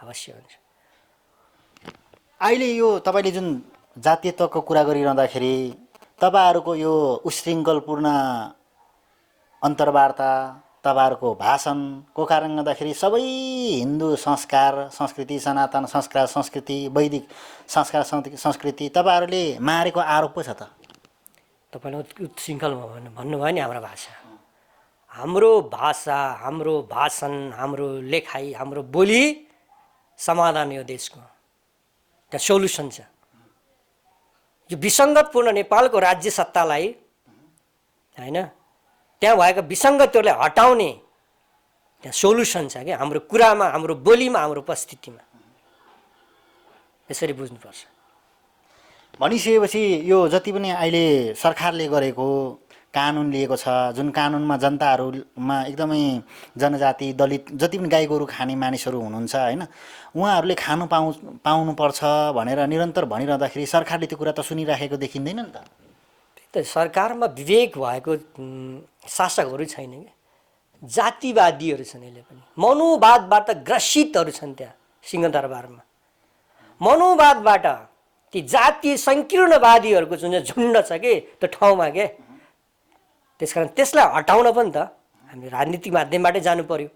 अवश्य हुन्छ। अहिले यो तपाईँले जुन जातीयताको कुरा गरिरहँदाखेरि तपाईँहरूको यो उशृङ्खलपूर्ण अन्तर्वार्ता, तपाईँहरूको भाषणको कारणले गर्दाखेरि सबै हिन्दू संस्कार संस्कृति, सनातन संस्कार संस्कृति, वैदिक संस्कार संस्कृति तपाईँहरूले मारेको आरोप पो छ त। तपाईँले उच्छृङ्खलमा भन्नुभयो नि हाम्रो भाषा, हाम्रो भाषा, हाम्रो भाषण, हाम्रो लेखाइ, हाम्रो बोली समाधान यो देशको, त्यहाँ सोल्युसन छ। यो विसङ्गतपूर्ण नेपालको राज्य सत्तालाई होइन त्यहाँ भएका विसङ्गतिहरूलाई हटाउने त्यहाँ सोल्युसन छ क्या हाम्रो कुरामा, हाम्रो बोलीमा, हाम्रो उपस्थितिमा। यसरी बुझ्नुपर्छ। भनिसकेपछि यो जति पनि अहिले सरकारले गरेको कानुन लिएको छ, जुन कानुनमा जनताहरूमा एकदमै जनजाति, दलित जति पनि गाई गोरु खाने मानिसहरू हुनुहुन्छ होइन, उहाँहरूले खानु पाउनुपर्छ भनेर निरन्तर भनिरहँदाखेरि सरकारले त्यो कुरा त सुनिराखेको देखिँदैन नि त। त्यही त सरकारमा विवेक भएको शासकहरू छैन क्या, जातिवादीहरू छन्। यसले पनि मनोवादबाट ग्रसितहरू छन् त्यहाँ सिंहदरबारमा। मनोवादबाट ती जातीय सङ्कीर्णवादीहरूको जुन चाहिँ झुन्ड छ कि त्यो ठाउँमा के, त्यसकारण त्यसलाई हटाउन पनि त हामी राजनीतिक माध्यमबाटै जानु पर्यो।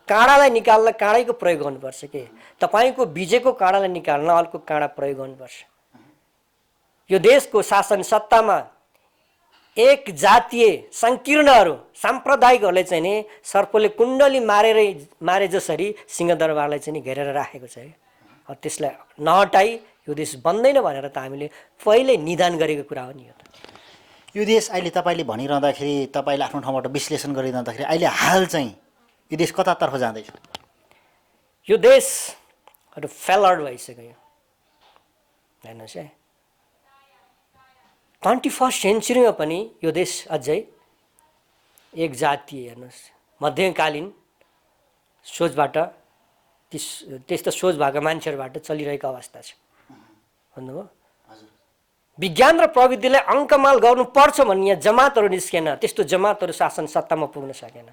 काँडालाई निकाल्न काँडैको प्रयोग गर्नुपर्छ के, तपाईँको बिजेको काँडालाई निकाल्न अर्को काँडा प्रयोग गर्नुपर्छ। यो देशको शासन सत्तामा एक जातीय सङ्कीर्णहरू साम्प्रदायिकहरूले चाहिँ नि सर्पले कुण्डली मारे जसरी सिंहदरबारलाई चाहिँ नि घेरेर राखेको छ है। त्यसलाई नहटाई यो देश बन्दैन भनेर त हामीले पहिल्यै निदान गरेको कुरा हो नि। यो देश अहिले तपाईँले भनिरहँदाखेरि, तपाईँले आफ्नो ठाउँबाट विश्लेषण गरिरहँदाखेरि अहिले हाल चाहिँ यो देश कतातर्फ जाँदैछ? यो देश फेलर्ड भइसक्यो हेर्नुहोस् है। 21st सेन्चुरीमा पनि यो देश अझै एक जातीय हेर्नुहोस् मध्यकालीन सोचबाट त्यस्तो सोच भएको मान्छेहरूबाट चलिरहेको अवस्था छ। भन्नुभयो विज्ञान र प्रविधिलाई अङ्कमाल गर्नुपर्छ भन्ने यहाँ जमातहरू निस्केन, त्यस्तो जमातहरू शासन सत्तामा पुग्न सकेन।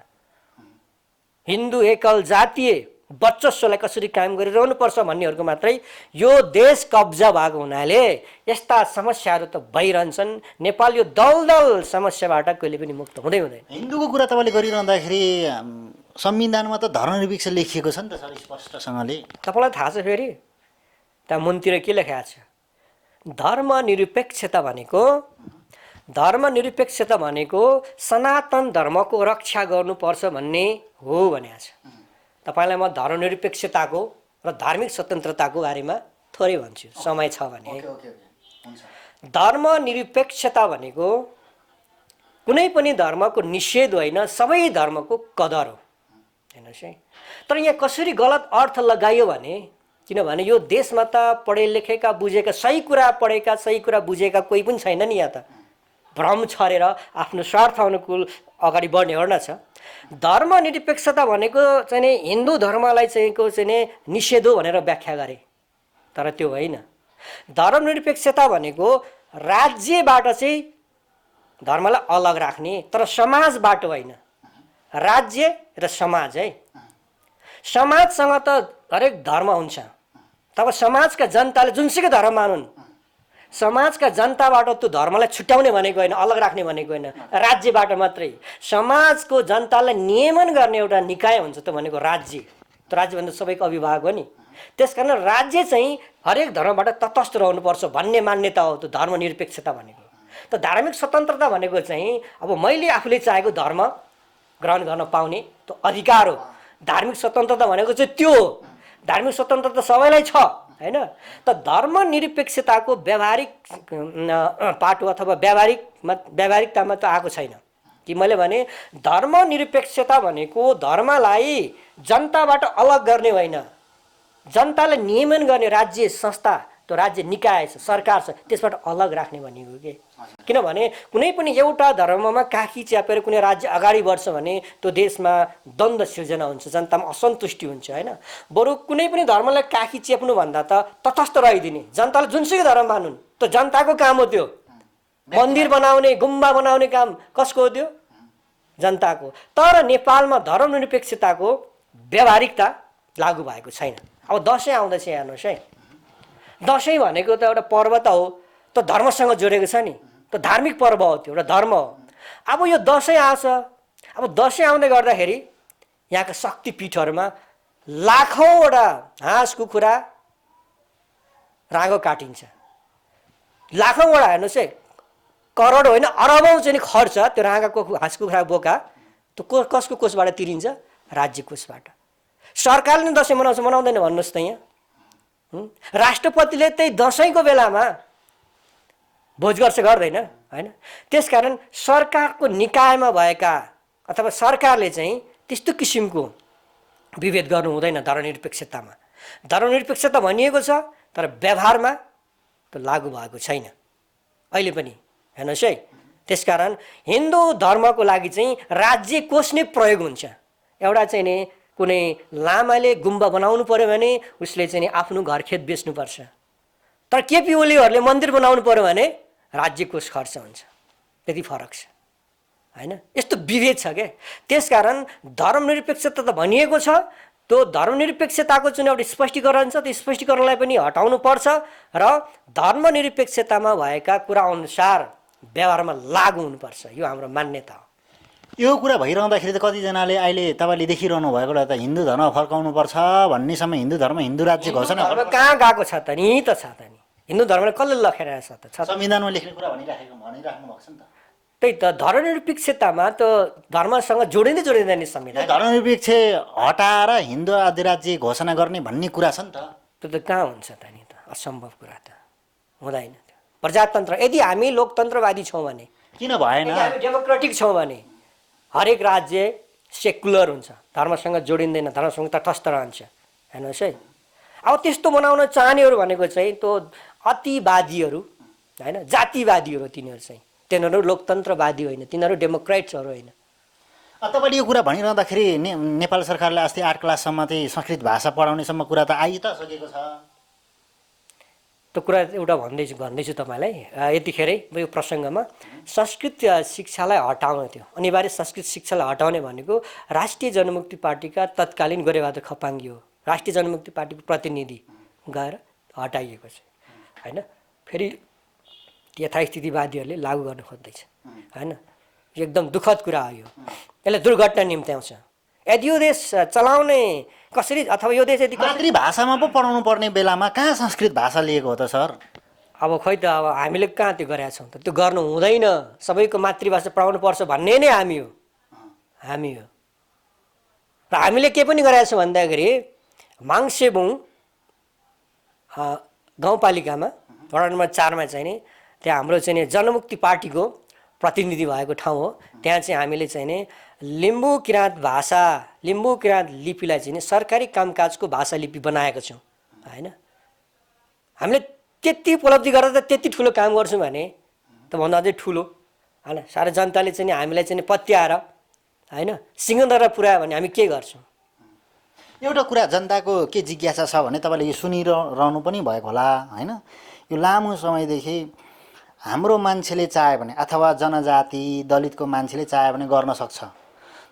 हिन्दू एकल जातीय वर्चस्वलाई कसरी कायम गरिरहनुपर्छ भन्नेहरूको मात्रै यो देश कब्जा भएको हुनाले यस्ता समस्याहरू त भइरहन्छन्। नेपाल यो दलदल समस्याबाट कहिले पनि मुक्त हुँदै हुँदैन। हिन्दूको कुरा तपाईँले गरिरहँदाखेरि संविधानमा त धर्मनिरपेक्ष लेखिएको छ नि त सर स्पष्टसँगले। तपाईँलाई थाहा छ फेरि त्यहाँ मुनतिर के लेखेको छ? धर्मनिरपेक्षता भनेको सनातन धर्मको रक्षा गर्नुपर्छ भन्ने हो भनेको छ। तपाईँलाई म धर्मनिरपेक्षताको र धार्मिक स्वतन्त्रताको बारेमा थोरै भन्छु समय छ भने। धर्मनिरपेक्षता भनेको कुनै पनि धर्मको निषेध होइन, सबै धर्मको कदर हो हेर्नुहोस् है। तर यहाँ कसरी गलत अर्थ लगाइयो भने, किनभने यो देशमा त पढे लेखेका बुझेका सही कुरा पढेका सही कुरा बुझेका कोही पनि छैन नि। यहाँ त भ्रम छरेर आफ्नो स्वार्थ अनुकूल अगाडि बढ्नेहरू नै छ। धर्मनिरपेक्षता भनेको चाहिँ नि हिन्दू धर्मलाई चाहिँ निषेध हो भनेर व्याख्या गरे, तर त्यो होइन। धर्मनिरपेक्षता भनेको राज्यबाट चाहिँ धर्मलाई अलग राख्ने, तर समाजबाट होइन। राज्य र समाज है, समाजसँग त हरेक धर्म हुन्छ। तब समाजका जनताले जुनसुकै धर्म मानुन्, समाजका जनताबाट त्यो धर्मलाई छुट्याउने भनेको होइन, अलग राख्ने भनेको होइन, राज्यबाट मात्रै। समाजको जनतालाई नियमन गर्ने एउटा निकाय हुन्छ त भनेको राज्य। त्यो राज्य भन्दा सबैको अभिभावक हो नि। त्यसकारण राज्य चाहिँ हरेक धर्मबाट तटस्थ रहनुपर्छ भन्ने मान्यता हो त्यो धर्मनिरपेक्षता भनेको। त धार्मिक स्वतन्त्रता भनेको चाहिँ अब मैले आफूले चाहेको धर्म ग्रहण गर्न पाउने त्यो अधिकार हो। धार्मिक स्वतन्त्रता भनेको चाहिँ त्यो हो। धार्मिक स्वतन्त्रता सबैलाई छ होइन। त धर्मनिरपेक्षताको व्यावहारिक पाटो अथवा व्यावहारिकतामा त आएको छैन कि मैले भने धर्मनिरपेक्षता भनेको धर्मलाई जनताबाट अलग गर्ने होइन, जनतालाई नियमन गर्ने राज्य संस्था, त्यो राज्य निकाय छ, सरकार छ, त्यसबाट अलग राख्ने भनेको के। किनभने कुनै पनि एउटा धर्ममा काखी च्यापेर कुनै राज्य अगाडि बढ्छ भने त्यो देशमा द्वन्द्व सिर्जना हुन्छ, जनतामा असन्तुष्टि हुन्छ होइन। बरु कुनै पनि धर्मलाई काखी चेप्नु भन्दा त तटस्थ रहिदिने, जनताले जुनसुकै धर्म मानुन्, त्यो जनताको काम हो। त्यो मन्दिर बनाउने गुम्बा बनाउने काम कसको हो? त्यो जनताको। तर नेपालमा धर्मनिरपेक्षताको व्यावहारिकता लागू भएको छैन। अब दसैँ आउँदैछ हेर्नुहोस् है। दसैँ भनेको त एउटा पर्व त हो, त धर्मसँग जोडेको छ नि, त धार्मिक पर्व हो, त्यो एउटा धर्म हो। अब यो दसैँ आउँछ, अब दसैँ आउँदै गर्दाखेरि यहाँका शक्तिपीठहरूमा लाखौँवटा हाँस कुखुरा राँगो काटिन्छ। लाखौँवटा हेर्नुहोस् है, करोड होइन अरबौँ चाहिँ खर्च त्यो राँगाको हाँस कुखुरा बोका त्यो कसको कोषबाट तिरिन्छ? राज्य कोषबाट। सरकारले दसैँ मनाउँछ मनाउँदैन भन्नुहोस् त यहाँ? राष्ट्रपतिले त्यही दसैँको बेलामा भोज गर्छ गर्दैन होइन। त्यसकारण सरकारको निकायमा भएका अथवा सरकारले चाहिँ त्यस्तो किसिमको विभेद गर्नु हुँदैन धर्मनिरपेक्षतामा। धर्मनिरपेक्षता भनिएको छ तर व्यवहारमा त्यो लागू भएको छैन अहिले पनि, हेर्नुहोस् है। त्यसकारण हिन्दू धर्मको लागि चाहिँ राज्य कोष नै प्रयोग हुन्छ। एउटा चाहिँ नि कुनै लामाले गुम्बा बनाउनु पर्यो भने उसले चाहिँ नि आफ्नो घर खेत बेच्नुपर्छ, तर केपी ओलीहरूले मन्दिर बनाउनु पर्यो भने राज्य कोष खर्च हुन्छ। त्यति फरक छ होइन। यस्तो विभेद छ क्या। त्यसकारण धर्मनिरपेक्षता त भनिएको छ, त्यो धर्मनिरपेक्षताको जुन एउटा स्पष्टीकरण छ त्यो स्पष्टीकरणलाई पनि हटाउनु पर्छ र धर्मनिरपेक्षतामा भएका कुरा अनुसार व्यवहारमा लागू हुनुपर्छ। यो हाम्रो मान्यता हो। यो कुरा भइरहँदाखेरि त कतिजनाले अहिले तपाईँले देखिरहनु भएकोलाई त हिन्दू धर्म फर्काउनुपर्छ भन्नेसम्म हिन्दू धर्म हिन्दू राज्य घोषणा धर्म कहाँ गएको छ त नि हिन्दू धर्मले कसले लखेर छ त? संविधानमा लेख्ने कुरा भनिराख्नु भएको छ नि त। त्यही त धर्मनिरपेक्षतामा त धर्मसँग जोडिँदैन संविधान। धर्मनिरपेक्ष हटाएर हिन्दू अधिराज्य घोषणा गर्ने भन्ने कुरा छ नि त। त्यो त कहाँ हुन्छ त नि? त असम्भव कुरा त हुँदैन। प्रजातन्त्र यदि हामी लोकतन्त्रवादी छौँ भने, किन भएन? हामी डेमोक्रेटिक छौँ भने हरेक राज्य सेकुलर हुन्छ, धर्मसँग जोडिँदैन, धर्मसँग तटस्थ रहन्छ। हेर्नुहोस् है। अब त्यस्तो बनाउन चाहनेहरू भनेको चाहिँ त्यो अतिवादीहरू होइन, जातिवादीहरू। तिनीहरू चाहिँ तिनीहरू लोकतन्त्रवादी होइन, तिनीहरू डेमोक्रेट्सहरू होइन। तपाईँले यो कुरा भनिरहँदाखेरि नेपाल सरकारले अस्ति 8 क्लाससम्म चाहिँ संस्कृत भाषा पढाउनेसम्म कुरा त आइ त सकेको छ। त्यो कुरा एउटा भन्दैछु तपाईँलाई यतिखेरै यो प्रसङ्गमा। संस्कृत शिक्षालाई हटाउन थियो, अनिवार्य संस्कृत शिक्षालाई हटाउने भनेको राष्ट्रिय जनमुक्ति पार्टीका तत्कालीन गोरेबहादुर खपाङ्गी हो। राष्ट्रिय जनमुक्ति पार्टीको प्रतिनिधि गएर हटाइएको छ होइन। फेरि यथास्थितिवादीहरूले लागू गर्न खोज्दैछ होइन। एकदम दुःखद कुरा हो यो। यसले दुर्घटना निम्त्याउँछ। यदि यो देश चलाउने कसरी, अथवा यो देश यदि मातृभाषामा पो पढाउनु पर्ने बेलामा कहाँ संस्कृत भाषा लिएको हो त सर? अब खोइ त, अब हामीले कहाँ त्यो गरेका छौँ त? त्यो गर्नु हुँदैन। सबैको मातृभाषा पढाउनु पर्छ भन्ने नै हामी हो। र हामीले के पनि गरेका छौँ भन्दाखेरि माङसेबुङ गाउँपालिकामा वडा नम्बर 4मा चाहिँ नि त्यहाँ हाम्रो चाहिँ नि जनमुक्ति पार्टीको प्रतिनिधि भएको ठाउँ हो। त्यहाँ चाहिँ हामीले चाहिँ नि लिम्बू किराँत भाषा, लिम्बू किराँत लिपिलाई चाहिँ नि सरकारी कामकाजको भाषा लिपि बनाएका छौँ होइन। हामीले त्यति उपलब्धि गरेर त त्यति ठुलो काम गर्छौँ भने त भन्दा अझै ठुलो होइन। सारा जनताले चाहिँ हामीलाई चाहिँ पत्याएर होइन सिंहदरबार पुऱ्यायो भने हामी के गर्छौँ? एउटा कुरा जनताको के जिज्ञासा छ भने तपाईँले यो सुनिरहनु पनि भएको होला होइन। यो लामो समयदेखि हाम्रो मान्छेले चाह्यो भने अथवा जनजाति दलितको मान्छेले चाह्यो भने गर्न सक्छ,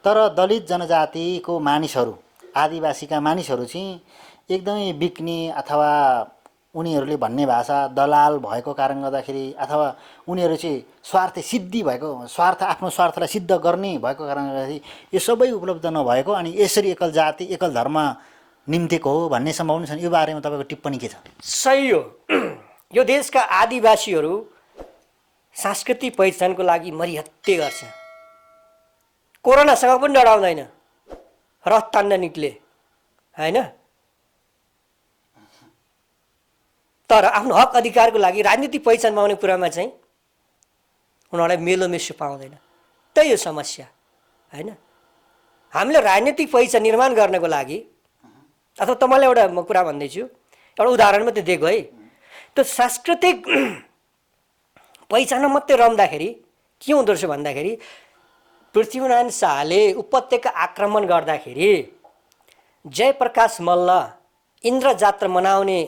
तर दलित जनजातिको मानिसहरू, आदिवासीका मानिसहरू चाहिँ एकदमै बिक्ने अथवा उनीहरूले भन्ने भाषा दलाल भएको कारण गर्दाखेरि अथवा उनीहरू चाहिँ स्वार्थ सिद्धि भएको, आफ्नो स्वार्थलाई सिद्ध गर्ने भएको कारण गर्दाखेरि यो सबै उपलब्ध नभएको अनि यसरी एकल जाति एकल धर्म निम्तेको हो भन्ने सम्भावना छ। यो बारेमा तपाईँको टिप्पणी के छ? सही हो। यो देशका आदिवासीहरू सांस्कृतिक पहिचानको लागि मरिहत्ते गर्छ। कोरोनासँग पनि डराउँदैन, रथ तान्न निक्ले होइन। तर आफ्नो हक अधिकारको लागि राजनीतिक पहिचान पाउने कुरामा चाहिँ उनीहरूलाई मेलोमेसो पाउँदैन। त्यही हो समस्या होइन। हामीले राजनीतिक पहिचान निर्माण गर्नको लागि, अथवा तपाईँलाई एउटा म कुरा भन्दैछु, एउटा उदाहरण मात्रै दिएको है। त्यो सांस्कृतिक पहिचानमा मात्रै रम्दाखेरि के हुँदो रहेछ भन्दाखेरि पृथ्वीनारायण शाहले उपत्यका आक्रमण गर्दाखेरि जयप्रकाश मल्ल इन्द्र जात्रा मनाउने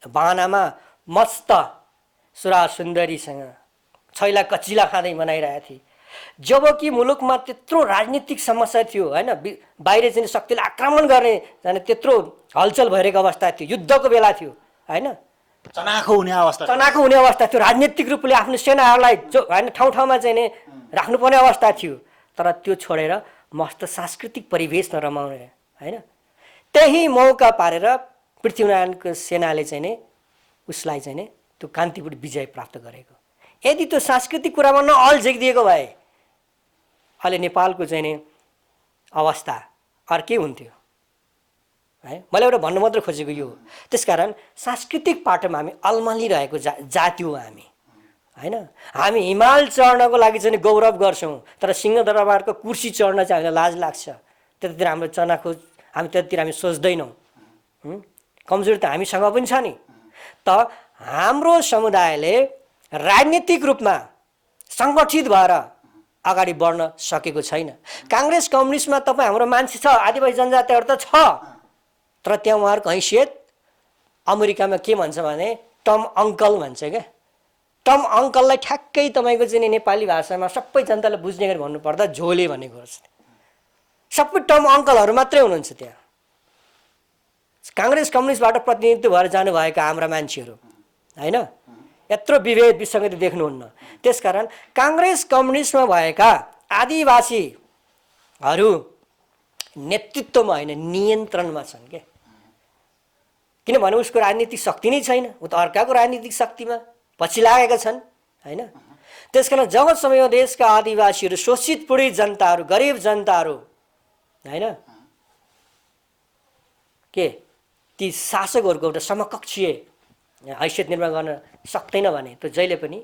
बहानामा मस्त सुरा सुन्दरीसँग छैला कचिला खाँदै मनाइरहेको थिए। जबकि मुलुकमा त्यत्रो राजनीतिक समस्या थियो होइन, बाहिर चाहिँ शक्तिले आक्रमण गर्ने जाने त्यत्रो हलचल भइरहेको अवस्था थियो, युद्धको बेला थियो होइन, चनाखो हुने अवस्था थियो। राजनीतिक रूपले आफ्नो सेनाहरूलाई होइन ठाउँ ठाउँमा चाहिँ नि राख्नुपर्ने अवस्था थियो। तर त्यो छोडेर मस्त सांस्कृतिक परिवेशमा रमाउने होइन, त्यही मौका पारेर पृथ्वीनारायणको सेनाले चाहिँ नि उसलाई चाहिँ नि त्यो कान्तिपुर विजय प्राप्त गरेको। यदि त्यो सांस्कृतिक कुरामा नअल्झिदिएको भए अहिले नेपालको चाहिँ नि अवस्था अर्कै हुन्थ्यो है। मैले एउटा भन्नु मात्र खोजेको यो हो। त्यसकारण सांस्कृतिक पाटोमा हामी अल्मलिरहेको जाति हो हामी होइन। हामी हिमाल चढ्नको लागि चाहिँ गौरव गर्छौँ, तर सिंहदरबारको कुर्सी चढ्न चाहिँ हामीलाई लाज लाग्छ। त्यतातिर हाम्रो चनाखोज हामी त्यतातिर हामी सोच्दैनौँ। कमजोरी त हामीसँग पनि छ नि। त हाम्रो समुदायले राजनीतिक रूपमा सङ्गठित भएर अगाडि बढ्न सकेको छैन। काङ्ग्रेस कम्युनिस्टमा तपाईँ हाम्रो मान्छे छ, आदिवासी जनजातिहरू त छ, तर त्यहाँ उहाँहरूको हैसियत अमेरिकामा के भन्छ भने टम अङ्कल भन्छ क्या। टम अङ्कललाई ठ्याक्कै तपाईँको चाहिँ नेपाली भाषामा सबै जनताले बुझ्ने गरी भन्नुपर्दा झोले भनेको हो। सबै टम अङ्कलहरू मात्रै हुनुहुन्छ त्यहाँ। काङ्ग्रेस कम्युनिस्टबाट प्रतिनिधित्व भएर जानुभएका हाम्रा मान्छेहरू होइन, यत्रो विभेद विसङ्गति देख्नुहुन्न। त्यसकारण काङ्ग्रेस कम्युनिस्टमा भएका आदिवासीहरू नेतृत्वमा होइन नियन्त्रणमा छन् क्या। किनभने उसको राजनीतिक शक्ति नै छैन, ऊ त अर्काको राजनीतिक शक्तिमा पछि लागेका छन् होइन। त्यसकारण जबसम्म यो देशका आदिवासीहरू, शोषित पीडित जनताहरू, गरिब जनताहरू होइन के ती शासकहरूको एउटा समकक्षीय हैसियत निर्माण गर्न सक्दैन भने त जहिले पनि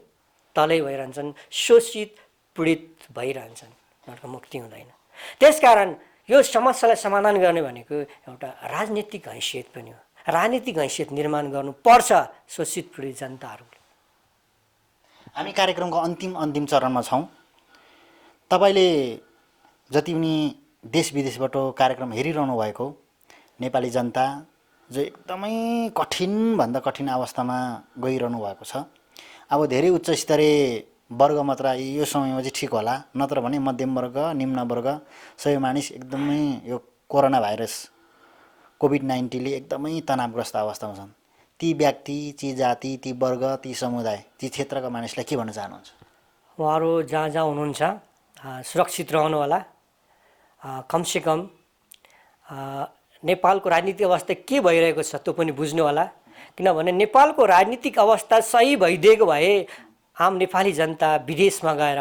तलै भइरहन्छन्, शोषित पीडित भइरहन्छन्, उनीहरूको मुक्ति हुँदैन। त्यसकारण यो समस्यालाई समाधान गर्ने भनेको एउटा राजनीतिक हैसियत पनि हो। राजनीतिक हैसियत निर्माण गर्नुपर्छ शोषित पीडित जनताहरूले। हामी कार्यक्रमको अन्तिम चरणमा छौँ। तपाईँले जति पनि देश विदेशबाट कार्यक्रम हेरिरहनु भएको नेपाली जनता जो एकदमै कठिनभन्दा कठिन अवस्थामा गइरहनु भएको छ, अब धेरै उच्च स्तरीय वर्ग मात्र यो समयमा चाहिँ ठिक होला, नत्र भने मध्यम वर्ग, निम्न वर्ग सबै मानिस एकदमै यो कोरोना भाइरस कोभिड-19ले एकदमै तनावग्रस्त अवस्थामा छन्। ती व्यक्ति, ती जाति, ती वर्ग, ती समुदाय, ती क्षेत्रका मानिसलाई के भन्न चाहनुहुन्छ? उहाँहरू जहाँ जहाँ हुनुहुन्छ सुरक्षित रहनु होला। कमसेकम नेपालको राजनीतिक अवस्था के भइरहेको छ त्यो पनि बुझ्नु होला। किनभने नेपालको राजनीतिक अवस्था सही भइदिएको भए आम नेपाली जनता विदेशमा गएर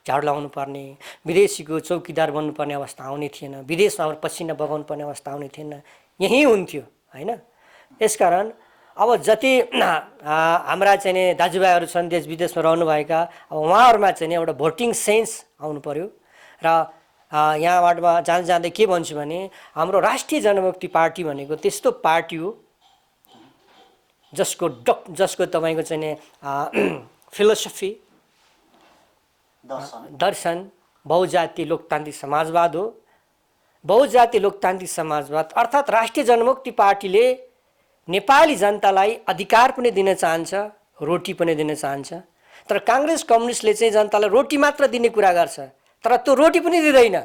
झाडु लगाउनु पर्ने, विदेशीको चौकीदार बन्नुपर्ने अवस्था आउने थिएन, विदेशमा पसिना बगाउनु पर्ने अवस्था आउने थिएन, यहीँ हुन्थ्यो होइन। यसकारण अब जति हाम्रा चाहिँ नि दाजुभाइहरू छन् देश विदेशमा रहनुभएका, अब उहाँहरूमा चाहिँ नि एउटा भोटिङ सेन्स आउनु पर्यो। र यहाँबाट जाँदै के भन्छु भने हाम्रो राष्ट्रिय जनमुक्ति पार्टी भनेको त्यस्तो पार्टी हो जसको तपाईँको चाहिँ नि फिलोसफी दर्शन बहुजातीय लोकतान्त्रिक समाजवाद हो। बहुजातीय लोकतान्त्रिक समाजवाद अर्थात् राष्ट्रिय जनमुक्ति पार्टीले नेपाली जनतालाई अधिकार पनि दिन चाहन्छ, रोटी पनि दिन चाहन्छ। तर काङ्ग्रेस कम्युनिस्टले चाहिँ जनतालाई रोटी मात्र दिने कुरा गर्छ, तर त्यो रोटी पनि दिँदैन।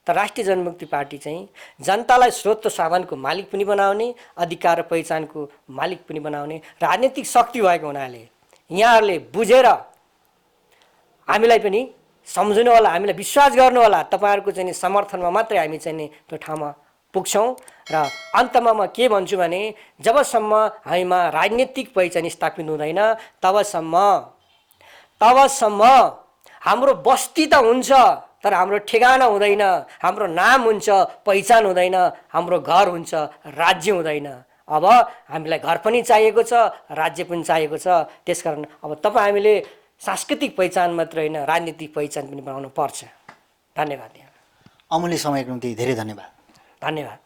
तर राष्ट्रिय जनमुक्ति पार्टी चाहिँ जनतालाई स्रोत साधनको मालिक पनि बनाउने, अधिकार र पहिचानको मालिक पनि बनाउने राजनीतिक शक्ति भएको हुनाले यहाँहरूले बुझेर हामीलाई पनि सम्झनु होला, हामीलाई विश्वास गर्नु होला। तपाईँहरूको चाहिँ समर्थनमा मात्रै हामी चाहिँ त्यो ठाउँमा पुग्छौँ। र अन्तमा म के भन्छु भने जबसम्म हामीमा राजनीतिक पहिचान स्थापित हुँदैन तबसम्म हाम्रो बस्ती त हुन्छ तर हाम्रो ठेगाना हुँदैन, हाम्रो नाम हुन्छ पहिचान हुँदैन, हाम्रो घर हुन्छ राज्य हुँदैन। अब हामीलाई घर पनि चाहिएको छ, राज्य पनि चाहिएको छ। त्यसकारण अब हामीले सांस्कृतिक पहिचान मात्र होइन राजनीतिक पहिचान पनि बनाउनु पर्छ। धन्यवाद। अमूल्य समयको निम्ति धेरै धन्यवाद। धन्यवाद।